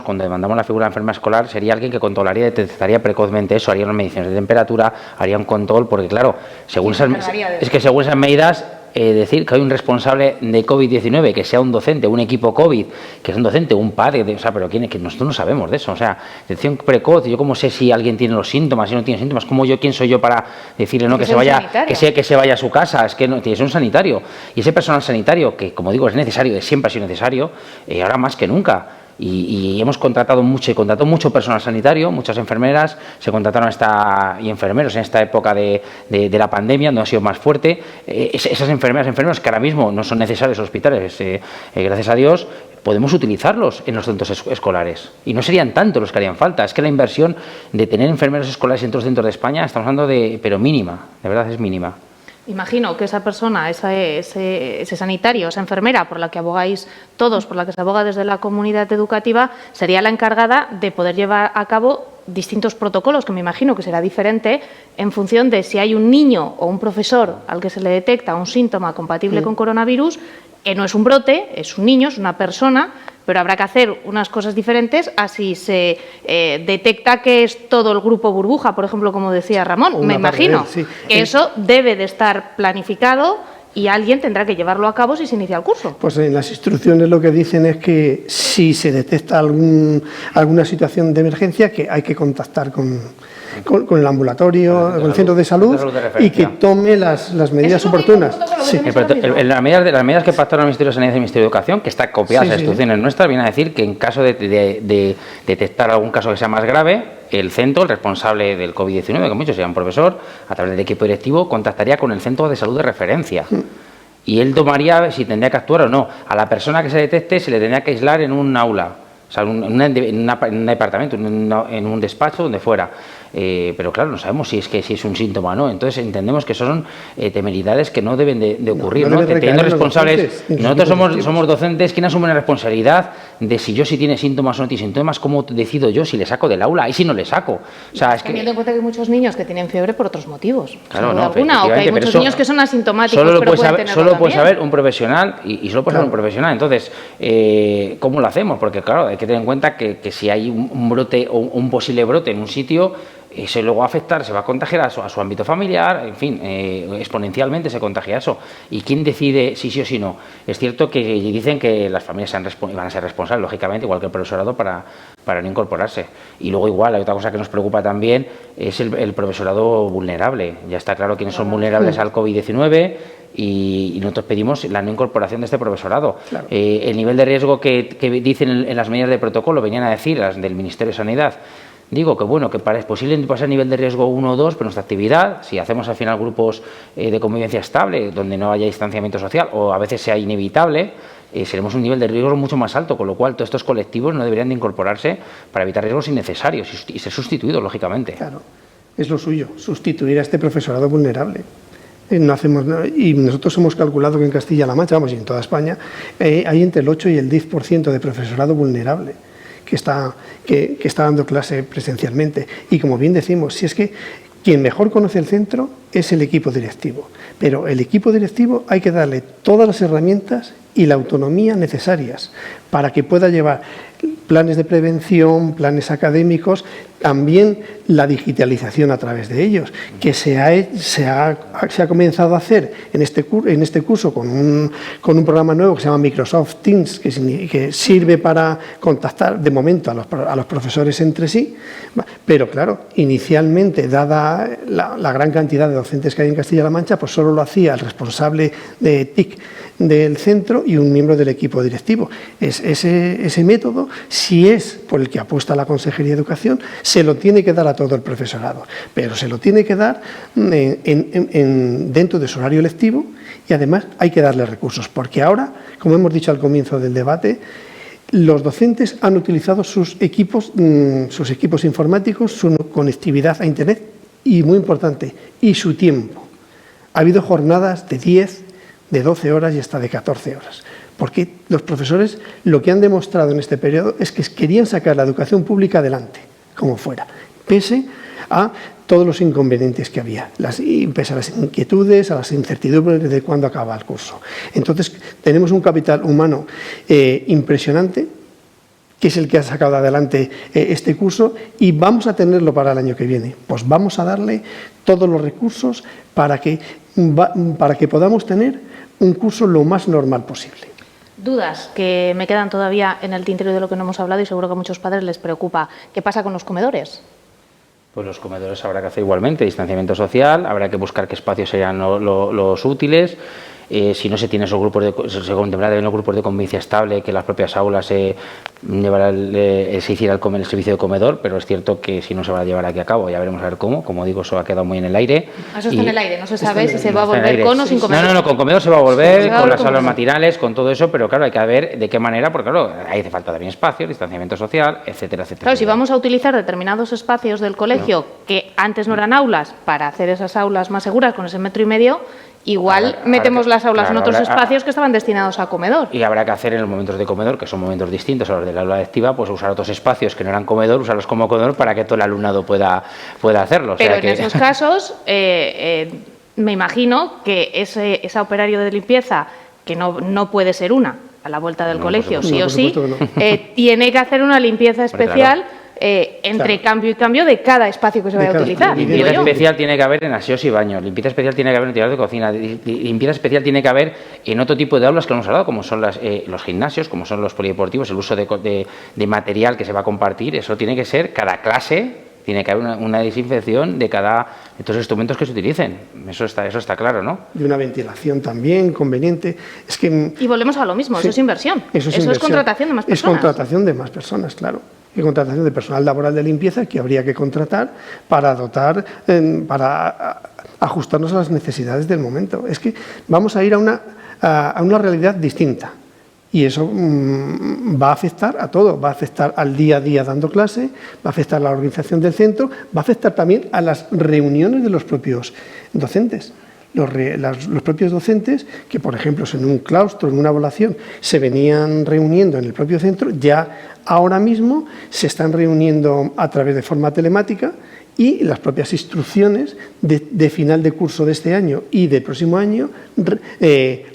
cuando demandamos la figura de enfermera escolar, sería alguien que controlaría y detectaría precozmente eso, haría unas mediciones de temperatura, haría un control, porque claro, según esas medidas, decir que hay un responsable de COVID-19, que sea un docente, un equipo COVID, que es un docente, un padre, pero ¿quién es? Que nosotros no sabemos de eso, o sea, detección precoz, yo cómo sé si alguien tiene los síntomas, si no tiene síntomas, quién soy yo para decirle no que se vaya a su casa, es que no, tiene que ser un sanitario, y ese personal sanitario, que como digo es necesario, siempre ha sido necesario, ahora más que nunca. Y hemos contratado mucho personal sanitario, muchas enfermeras, se contrataron y enfermeros en esta época de la pandemia, donde ha sido más fuerte. Esas enfermeros que ahora mismo no son necesarios en hospitales, gracias a Dios, podemos utilizarlos en los centros escolares. Y no serían tantos los que harían falta. Es que la inversión de tener enfermeros escolares en todos los centros de España, estamos hablando pero mínima, de verdad es mínima. Imagino que esa persona, ese sanitario, esa enfermera por la que abogáis todos, por la que se aboga desde la comunidad educativa, sería la encargada de poder llevar a cabo distintos protocolos, que me imagino que será diferente en función de si hay un niño o un profesor al que se le detecta un síntoma compatible con coronavirus, que no es un brote, es un niño, es una persona, pero habrá que hacer unas cosas diferentes a si se detecta que es todo el grupo burbuja, por ejemplo, como decía Ramón. Me imagino que eso debe de estar planificado y alguien tendrá que llevarlo a cabo si se inicia el curso. Pues en las instrucciones lo que dicen es que si se detecta alguna situación de emergencia, que hay que contactar con el ambulatorio, con el centro de salud y que tome las medidas oportunas. Sí. Las medidas que pactaron el Ministerio de Sanidad y el Ministerio de Educación, que está copiada en las instrucciones nuestras, viene a decir que en caso de detectar algún caso que sea más grave, el centro, el responsable del COVID-19, que muchos sea un profesor, a través del equipo directivo, contactaría con el centro de salud de referencia. Y él tomaría si tendría que actuar o no. A la persona que se detecte se le tendría que aislar en un aula, o sea, en un departamento, en un despacho, donde fuera. Pero claro, no sabemos si es un síntoma o no. Entonces entendemos que son temeridades que no deben de ocurrir, ¿no? Que teniendo responsables, nosotros somos docentes, ¿quién asume la responsabilidad de si tiene síntomas o no tiene síntomas? ¿Cómo decido yo si le saco del aula y si no le saco? O sea, es teniendo en cuenta que hay muchos niños que tienen fiebre por otros motivos, claro, o que hay muchos niños que son asintomáticos, solo puede saber un profesional y solo puede saber un profesional. Entonces, ¿cómo lo hacemos? Porque claro, hay que tener en cuenta que si hay un brote o un posible brote en un sitio, se luego va a afectar, se va a contagiar a su ámbito familiar, en fin, exponencialmente se contagia eso. ¿Y quién decide si sí o si no? Es cierto que dicen que las familias van a ser responsables, lógicamente, igual que el profesorado, para no incorporarse. Y luego igual, hay otra cosa que nos preocupa también, es el profesorado vulnerable. Ya está claro quiénes son vulnerables al COVID-19 y nosotros pedimos la no incorporación de este profesorado. Claro. El nivel de riesgo que dicen en las medidas de protocolo, venían a decir las del Ministerio de Sanidad. Digo que bueno, que es posible pasar nivel de riesgo 1 o 2, pero nuestra actividad, si hacemos al final grupos de convivencia estable, donde no haya distanciamiento social, o a veces sea inevitable, seremos un nivel de riesgo mucho más alto, con lo cual todos estos colectivos no deberían de incorporarse para evitar riesgos innecesarios y ser sustituidos, lógicamente. Claro, es lo suyo, sustituir a este profesorado vulnerable. No hacemos, y nosotros hemos calculado que en Castilla-La Mancha, vamos, y en toda España, hay entre el 8 y el 10% de profesorado vulnerable que está dando clase presencialmente. Y como bien decimos, si es que quien mejor conoce el centro es el equipo directivo, pero el equipo directivo hay que darle todas las herramientas y la autonomía necesarias para que pueda llevar planes de prevención, planes académicos, también la digitalización a través de ellos, que se ha comenzado a hacer en este curso con un programa nuevo que se llama Microsoft Teams, que sirve para contactar de momento a los profesores entre sí, pero claro, inicialmente, dada la gran cantidad de docentes que hay en Castilla-La Mancha, pues solo lo hacía el responsable de TIC del centro y un miembro del equipo directivo. Ese método, si es por el que apuesta la Consejería de Educación, se lo tiene que dar a todo el profesorado, pero se lo tiene que dar dentro de su horario lectivo y además hay que darle recursos, porque ahora, como hemos dicho al comienzo del debate, los docentes han utilizado sus equipos informáticos, su conectividad a Internet y, muy importante, y su tiempo. Ha habido jornadas de 10, de 12 horas y hasta de 14 horas. Porque los profesores lo que han demostrado en este periodo es que querían sacar la educación pública adelante, como fuera, pese a todos los inconvenientes que había, pese a las inquietudes, a las incertidumbres de cuándo acaba el curso. Entonces, tenemos un capital humano impresionante, que es el que ha sacado adelante este curso, y vamos a tenerlo para el año que viene. Pues vamos a darle todos los recursos para que podamos tener un curso lo más normal posible. Dudas que me quedan todavía en el tintero de lo que no hemos hablado y seguro que a muchos padres les preocupa. ¿Qué pasa con los comedores? Pues los comedores habrá que hacer igualmente, distanciamiento social, habrá que buscar qué espacios serían los útiles. Si no se tiene esos grupos se contemplará en los grupos de convivencia estable, que las propias aulas se hiciera el servicio de comedor, pero es cierto que si no se va a llevar aquí a cabo, ya veremos a ver cómo. Como digo, eso ha quedado muy en el aire. Eso está en el aire, no se sabe si se va a volver con o sin comedor. No, con comedor se va a volver, con las aulas matinales, con todo eso, pero claro, hay que ver de qué manera, porque claro, ahí hace falta también espacio, distanciamiento social, etcétera, etcétera. Claro, si vamos a utilizar determinados espacios del colegio que antes no eran aulas, para hacer esas aulas más seguras con ese 1,5 metros, igual metemos las aulas en otros espacios que estaban destinados a comedor. Y habrá que hacer en los momentos de comedor, que son momentos distintos a los del aula lectiva, pues usar otros espacios que no eran comedor, usarlos como comedor para que todo el alumnado pueda hacerlo. Pero en esos casos, me imagino que esa operario de limpieza, que no puede ser una, a la vuelta del colegio, sí o sí, tiene que hacer una limpieza especial entre cambio y cambio de cada espacio que se vaya a utilizar. Limpieza especial tiene que haber en aseos y baños, limpieza especial tiene que haber en tirador de cocina, limpieza especial tiene que haber en otro tipo de aulas que no hemos hablado, como son los gimnasios, como son los polideportivos, el uso de material que se va a compartir. Eso tiene que ser cada clase. Tiene que haber una desinfección de cada estos instrumentos que se utilicen. Eso está claro, ¿no? Y una ventilación también conveniente. Y volvemos a lo mismo, sí, eso es inversión. Eso es contratación de más personas. Es contratación de más personas, claro. Y contratación de personal laboral de limpieza que habría que contratar para para ajustarnos a las necesidades del momento. Es que vamos a ir a una realidad distinta. Y eso va a afectar a todo, va a afectar al día a día dando clase, va a afectar a la organización del centro, va a afectar también a las reuniones de los propios docentes. Los propios docentes que, por ejemplo, en un claustro, en una evaluación, se venían reuniendo en el propio centro, ya ahora mismo se están reuniendo a través de forma telemática, y las propias instrucciones de final de curso de este año y del próximo año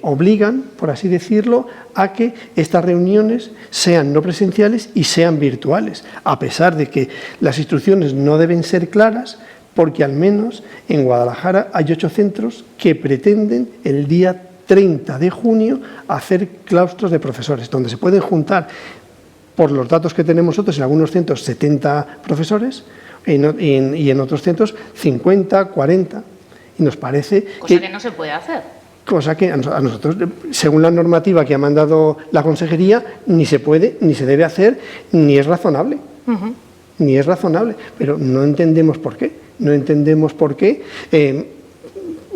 obligan, por así decirlo, a que estas reuniones sean no presenciales y sean virtuales, a pesar de que las instrucciones no deben ser claras, porque al menos en Guadalajara hay 8 centros que pretenden el día 30 de junio hacer claustros de profesores, donde se pueden juntar, por los datos que tenemos nosotros, en algunos centros 70 profesores, y en otros centros 50, 40. Y nos parece cosa que no se puede hacer. Cosa que a nosotros, según la normativa que ha mandado la Consejería, ni se puede, ni se debe hacer, ni es razonable. Ni es razonable. Pero no entendemos por qué. No entendemos por qué.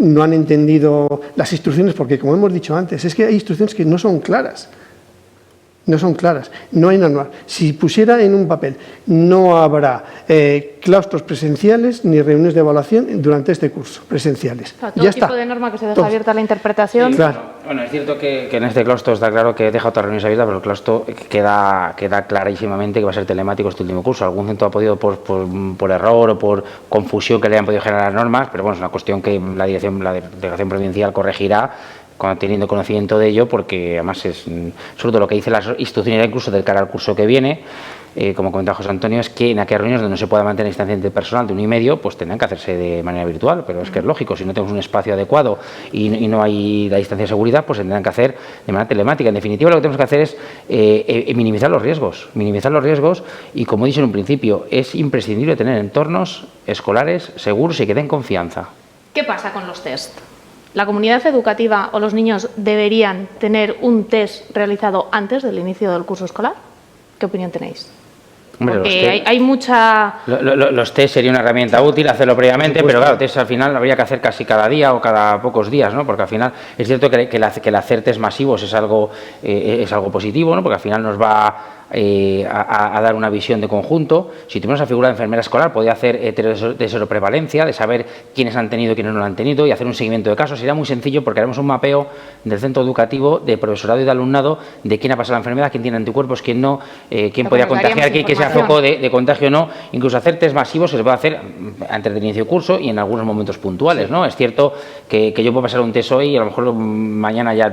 No han entendido las instrucciones, porque, como hemos dicho antes, es que hay instrucciones que no son claras. No son claras, no hay nada. Si pusiera en un papel, no habrá claustros presenciales ni reuniones de evaluación durante este curso, presenciales. Claro, todo tipo de norma que se deja abierta a la interpretación. Sí, claro. Bueno, es cierto que en este claustro está claro que deja otras reuniones abiertas, pero el claustro queda clarísimamente que va a ser telemático este último curso. Algún centro ha podido, por error o por confusión que le hayan podido generar normas, pero bueno, es una cuestión que la Delegación Provincial corregirá teniendo conocimiento de ello, porque además es sobre todo lo que dice la institucionalidad incluso del cara al curso que viene, como comentaba José Antonio, es que en aquellas reuniones donde no se pueda mantener distancia interpersonal de 1,5 metros, pues tendrán que hacerse de manera virtual, pero es que es lógico, si no tenemos un espacio adecuado y no hay la distancia de seguridad, pues se tendrán que hacer de manera telemática. En definitiva, lo que tenemos que hacer es minimizar los riesgos y, como he dicho en un principio, es imprescindible tener entornos escolares seguros y que den confianza. ¿Qué pasa con los test? ¿La comunidad educativa o los niños deberían tener un test realizado antes del inicio del curso escolar? ¿Qué opinión tenéis? Hombre, porque hay mucha... Los test sería una herramienta útil hacerlo previamente, pero claro, test al final habría que hacer casi cada día o cada pocos días, ¿no? Porque al final es cierto que el hacer test masivos es algo positivo, ¿no? Porque al final nos va a dar una visión de conjunto. Si tuviéramos esa figura de enfermera escolar, podría hacer de seroprevalencia, de saber quiénes han tenido y quiénes no lo han tenido y hacer un seguimiento de casos. Sería muy sencillo porque haremos un mapeo del centro educativo, de profesorado y de alumnado, de quién ha pasado la enfermedad, quién tiene anticuerpos, quién no, quién podía contagiar, quién sea foco de contagio o no. Incluso hacer test masivos se les puede hacer antes del inicio del curso y en algunos momentos puntuales, ¿no? Es cierto que yo puedo pasar un test hoy y a lo mejor mañana ya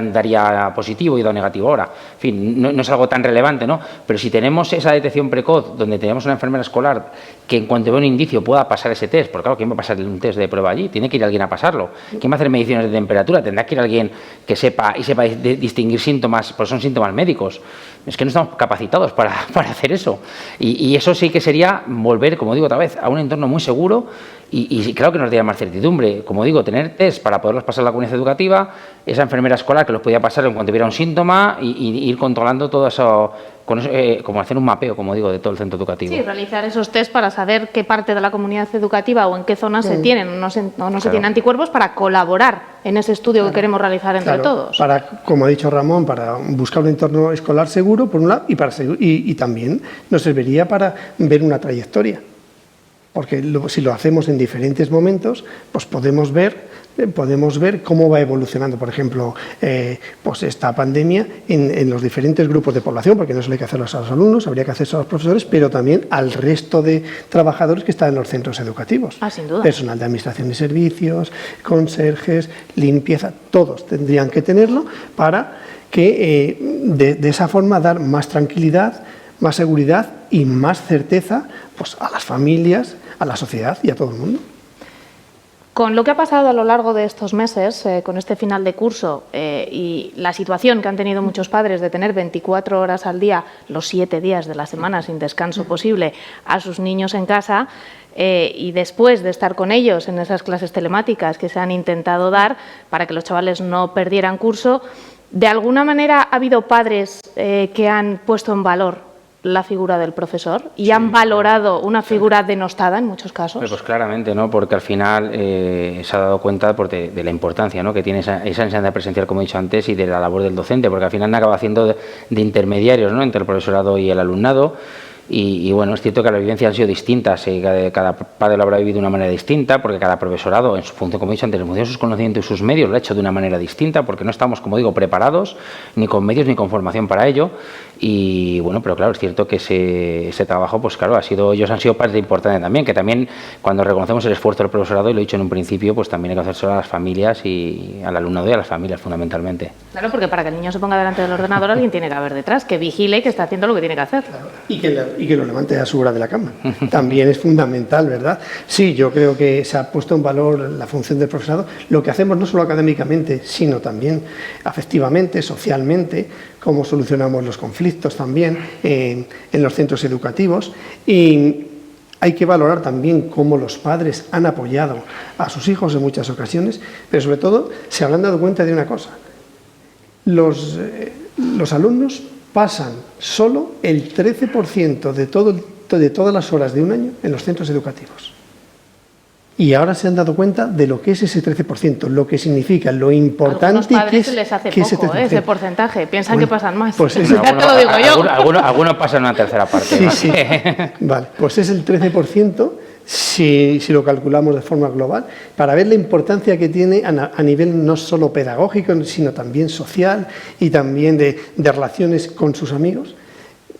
daría positivo y da negativo ahora. En fin, no es algo tan relevante, ¿no? Pero si tenemos esa detección precoz, donde tenemos una enfermera escolar que en cuanto vea un indicio pueda pasar ese test, porque claro, ¿quién va a pasar un test de prueba allí? Tiene que ir alguien a pasarlo. ¿Quién va a hacer mediciones de temperatura? Tendrá que ir alguien que sepa distinguir síntomas, pues son síntomas médicos. Es que no estamos capacitados para hacer eso. Y eso sí que sería volver, como digo otra vez, a un entorno muy seguro y claro que nos daría más certidumbre. Como digo, tener test para poderlos pasar a la comunidad educativa, esa enfermera escolar que los podía pasar en cuanto hubiera un síntoma y ir controlando todo eso, como hacer un mapeo, como digo, de todo el centro educativo. Sí, realizar esos test para saber qué parte de la comunidad educativa o en qué zonas se tienen o no se tienen anticuerpos para colaborar en ese estudio que queremos realizar entre todos. Como ha dicho Ramón, para buscar un entorno escolar seguro, por un lado, y también nos serviría para ver una trayectoria. porque si lo hacemos en diferentes momentos, pues podemos ver cómo va evolucionando, por ejemplo, pues esta pandemia en los diferentes grupos de población, porque no solo hay que hacerlo a los alumnos, habría que hacerlo a los profesores, pero también al resto de trabajadores que están en los centros educativos. Sin duda. Personal de administración y servicios, conserjes, limpieza, todos tendrían que tenerlo para que de esa forma dar más tranquilidad, más seguridad y más certeza pues, a las familias, a la sociedad y a todo el mundo. Con lo que ha pasado a lo largo de estos meses, con este final de curso y la situación que han tenido muchos padres de tener 24 horas al día, los 7 días de la semana sin descanso posible, a sus niños en casa, y después de estar con ellos en esas clases telemáticas que se han intentado dar para que los chavales no perdieran curso, ¿de alguna manera ha habido padres que han puesto en valor la figura del profesor y han valorado una figura denostada en muchos casos? Pues claramente, ¿no? Porque al final se ha dado cuenta de la importancia, ¿no?, que tiene esa enseñanza presencial, como he dicho antes, y de la labor del docente, porque al final acaba haciendo de intermediarios, ¿no?, entre el profesorado y el alumnado. Y bueno, es cierto que las vivencias han sido distintas, cada padre lo habrá vivido de una manera distinta, porque cada profesorado, en su función, como he dicho antes, en función de sus conocimientos y sus medios, lo ha hecho de una manera distinta, porque no estamos, como digo, preparados, ni con medios ni con formación para ello. Y bueno, pero claro, es cierto que ese trabajo, pues claro, ellos han sido parte importante también, que también cuando reconocemos el esfuerzo del profesorado, y lo he dicho en un principio, pues también hay que hacerlo a las familias y al alumnado y a las familias fundamentalmente. Claro, porque para que el niño se ponga delante del ordenador alguien tiene que haber detrás, que vigile que está haciendo lo que tiene que hacer. Claro. Y que lo levante a su hora de la cama. También es fundamental, ¿verdad? Sí, yo creo que se ha puesto en valor la función del profesorado, lo que hacemos no solo académicamente, sino también afectivamente, socialmente, cómo solucionamos los conflictos también en los centros educativos. Y hay que valorar también cómo los padres han apoyado a sus hijos en muchas ocasiones, pero sobre todo se habrán dado cuenta de una cosa: los alumnos pasan solo el 13% de todas las horas de un año en los centros educativos. Y ahora se han dado cuenta de lo que es ese 13%, lo que significa, lo importante que es les hace poco ese porcentaje. Piensan que pasan más. Pues ya te lo digo yo. Algunos pasan una tercera parte. Sí. Vale, pues es el 13%. Si lo calculamos de forma global, para ver la importancia que tiene a nivel no solo pedagógico, sino también social y también de relaciones con sus amigos,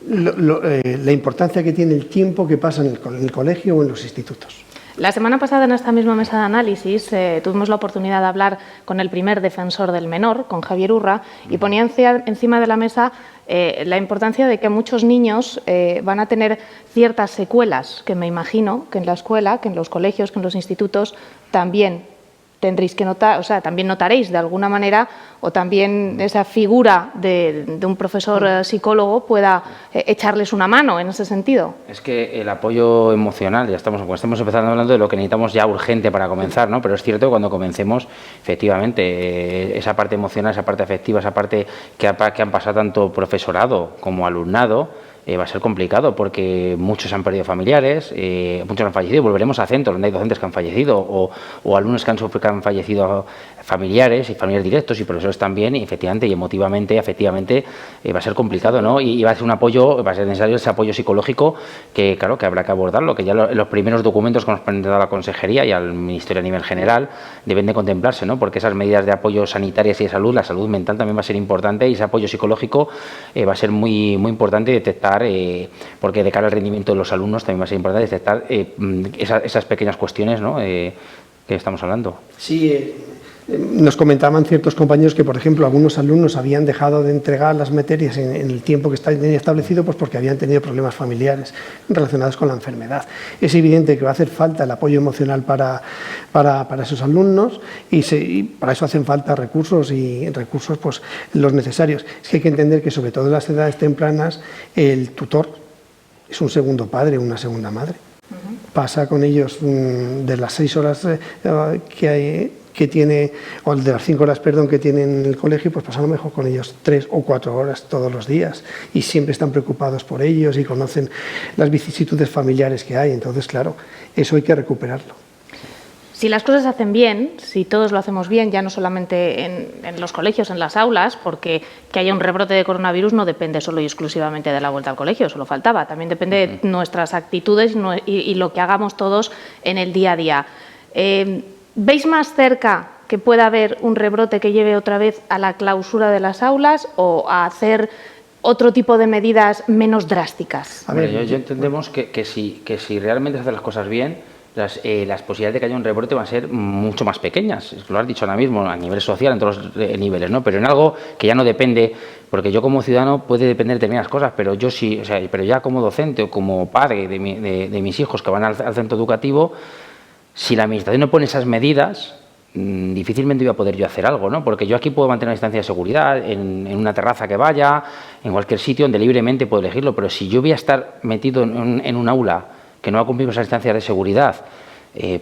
la importancia que tiene el tiempo que pasa en el colegio o en los institutos. La semana pasada, en esta misma mesa de análisis, tuvimos la oportunidad de hablar con el primer defensor del menor, con Javier Urra, y ponía encima de la mesa la importancia de que muchos niños van a tener ciertas secuelas, que me imagino que en la escuela, que en los colegios, que en los institutos también tendréis que notar, o sea, también notaréis de alguna manera, o también esa figura de un profesor psicólogo pueda echarles una mano en ese sentido. Es que el apoyo emocional, estamos empezando hablando de lo que necesitamos ya urgente para comenzar, ¿no? Pero es cierto que cuando comencemos, efectivamente, esa parte emocional, esa parte afectiva, esa parte que han pasado tanto profesorado como alumnado, va a ser complicado porque muchos han perdido familiares, muchos han fallecido. Volveremos a centros donde hay docentes que han fallecido o alumnos que han fallecido familiares y familiares directos y profesores también, y efectivamente y emotivamente, afectivamente va a ser complicado, ¿no? Y va a ser un apoyo, va a ser necesario ese apoyo psicológico que, claro, que habrá que abordarlo, que ya los primeros documentos que nos ha presentado la Consejería y al Ministerio a nivel general deben de contemplarse, ¿no? Porque esas medidas de apoyo sanitarias y de salud, la salud mental también va a ser importante, y ese apoyo psicológico va a ser muy, muy importante detectar, porque de cara al rendimiento de los alumnos también va a ser importante detectar esas pequeñas cuestiones, ¿no?, que estamos hablando. Sí, nos comentaban ciertos compañeros que, por ejemplo, algunos alumnos habían dejado de entregar las materias en el tiempo que tenía establecido, pues porque habían tenido problemas familiares relacionados con la enfermedad. Es evidente que va a hacer falta el apoyo emocional para esos alumnos y para eso hacen falta recursos pues los necesarios. Es que hay que entender que, sobre todo en las edades tempranas, el tutor es un segundo padre o una segunda madre. Pasa con ellos de las 6 horas que tiene, o de las 5 horas, perdón, que tienen en el colegio, pues pasa a lo mejor con ellos 3 o 4 horas todos los días, y siempre están preocupados por ellos y conocen las vicisitudes familiares que hay. Entonces, claro, eso hay que recuperarlo. Si las cosas se hacen bien, si todos lo hacemos bien, ya no solamente en los colegios, en las aulas, porque que haya un rebrote de coronavirus no depende solo y exclusivamente de la vuelta al colegio, solo faltaba, también depende de nuestras actitudes y lo que hagamos todos en el día a día. ¿Veis más cerca que pueda haber un rebrote que lleve otra vez a la clausura de las aulas o a hacer otro tipo de medidas menos drásticas? A ver, yo entendemos que si realmente se hacen las cosas bien, las posibilidades de que haya un rebrote van a ser mucho más pequeñas. Lo has dicho ahora mismo, a nivel social, en todos los niveles, ¿no? Pero en algo que ya no depende, porque yo como ciudadano puede depender de determinadas cosas, pero yo sí, o sea, pero ya como docente o como padre de mis hijos que van al centro educativo, si la administración no pone esas medidas, difícilmente voy a poder yo hacer algo, ¿no? Porque yo aquí puedo mantener una distancia de seguridad en una terraza que vaya, en cualquier sitio donde libremente puedo elegirlo, pero si yo voy a estar metido en un aula que no va a cumplir esas distancias de seguridad,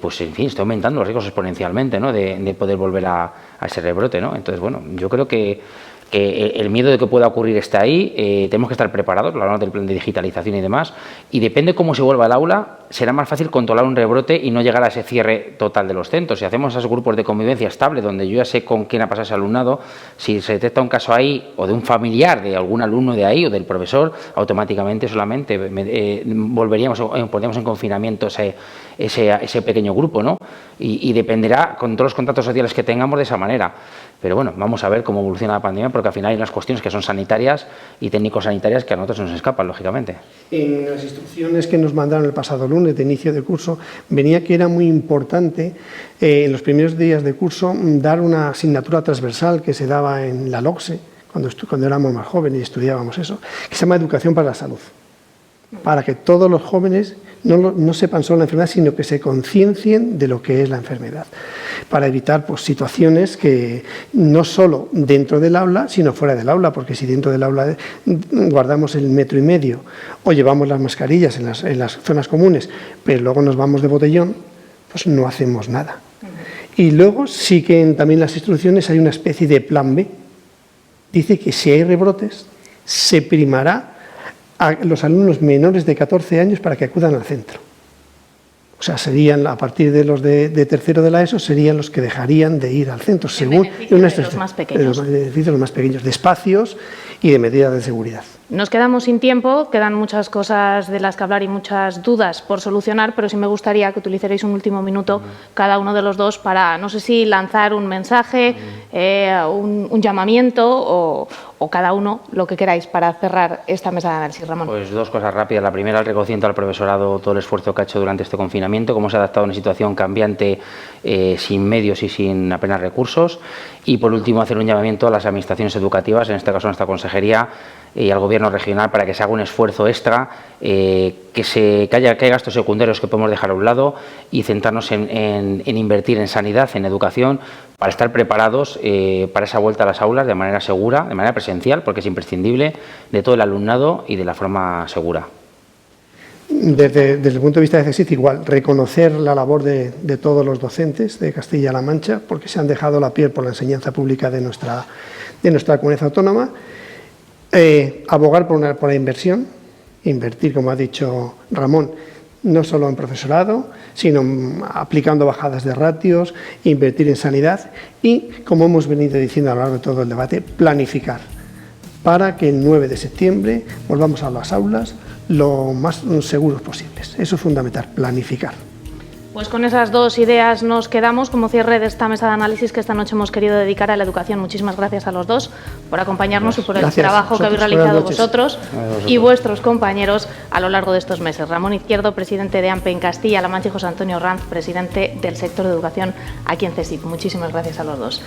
pues en fin, estoy aumentando los riesgos exponencialmente, ¿no? De poder volver a ese rebrote, ¿no? Entonces, bueno, yo creo que el miedo de que pueda ocurrir está ahí, tenemos que estar preparados, hablamos del plan de digitalización y demás, y depende cómo se vuelva al aula, será más fácil controlar un rebrote y no llegar a ese cierre total de los centros. Si hacemos esos grupos de convivencia estable, donde yo ya sé con quién ha pasado ese alumnado, si se detecta un caso ahí, o de un familiar de algún alumno de ahí, o del profesor, automáticamente solamente pondríamos en confinamiento ese pequeño grupo, ¿no? Y dependerá con todos los contactos sociales que tengamos de esa manera. Pero bueno, vamos a ver cómo evoluciona la pandemia, porque al final hay unas cuestiones que son sanitarias y técnico-sanitarias que a nosotros nos escapan, lógicamente. En las instrucciones que nos mandaron el pasado lunes de inicio de curso, venía que era muy importante en los primeros días de curso dar una asignatura transversal que se daba en la LOCSE, cuando éramos más jóvenes y estudiábamos eso, que se llama Educación para la Salud, para que todos los jóvenes no sepan solo la enfermedad, sino que se conciencien de lo que es la enfermedad, para evitar pues, situaciones que no solo dentro del aula, sino fuera del aula, porque si dentro del aula guardamos el 1,5 metros o llevamos las mascarillas en las zonas comunes, pero luego nos vamos de botellón, pues no hacemos nada. Y luego sí que también en las instrucciones hay una especie de plan B. Dice que si hay rebrotes, se primará a los alumnos menores de 14 años para que acudan al centro. O sea, serían, a partir de los de tercero de la ESO, serían los que dejarían de ir al centro, según los más pequeños. Los beneficios de los más pequeños, de espacios y de medidas de seguridad. Nos quedamos sin tiempo, quedan muchas cosas de las que hablar y muchas dudas por solucionar, pero sí me gustaría que utilizarais un último minuto cada uno de los dos para, no sé si lanzar un mensaje, un llamamiento o cada uno lo que queráis para cerrar esta mesa de análisis. Ramón. Pues dos cosas rápidas. La primera, el reconocimiento al profesorado, todo el esfuerzo que ha hecho durante este confinamiento, cómo se ha adaptado a una situación cambiante sin medios y sin apenas recursos. Y por último, hacer un llamamiento a las administraciones educativas, en este caso a nuestra consejería, y al Gobierno regional para que se haga un esfuerzo extra, que hay gastos secundarios que podemos dejar a un lado y centrarnos en invertir en sanidad, en educación, para estar preparados para esa vuelta a las aulas de manera segura, de manera presencial, porque es imprescindible, de todo el alumnado y de la forma segura. Desde el punto de vista de CSIC, igual, reconocer la labor de todos los docentes de Castilla-La Mancha, porque se han dejado la piel por la enseñanza pública de nuestra comunidad autónoma. Abogar por la inversión, invertir, como ha dicho Ramón, no solo en profesorado, sino aplicando bajadas de ratios, invertir en sanidad y, como hemos venido diciendo a lo largo de todo el debate, planificar para que el 9 de septiembre volvamos a las aulas lo más seguros posibles. Eso es fundamental, planificar. Pues con esas dos ideas nos quedamos como cierre de esta mesa de análisis que esta noche hemos querido dedicar a la educación. Muchísimas gracias a los dos por acompañarnos y por el trabajo que habéis realizado vosotros y vuestros compañeros a lo largo de estos meses. Ramón Izquierdo, presidente de AMPE en Castilla-La Mancha, y José Antonio Ranz, presidente del sector de educación aquí en CSIC. Muchísimas gracias a los dos.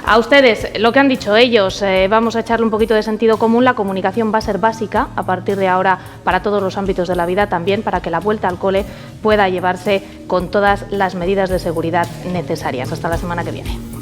A ustedes, lo que han dicho ellos, vamos a echarle un poquito de sentido común. La comunicación va a ser básica a partir de ahora para todos los ámbitos de la vida, también para que la vuelta al cole pueda llevarse con todas las medidas de seguridad necesarias. Hasta la semana que viene.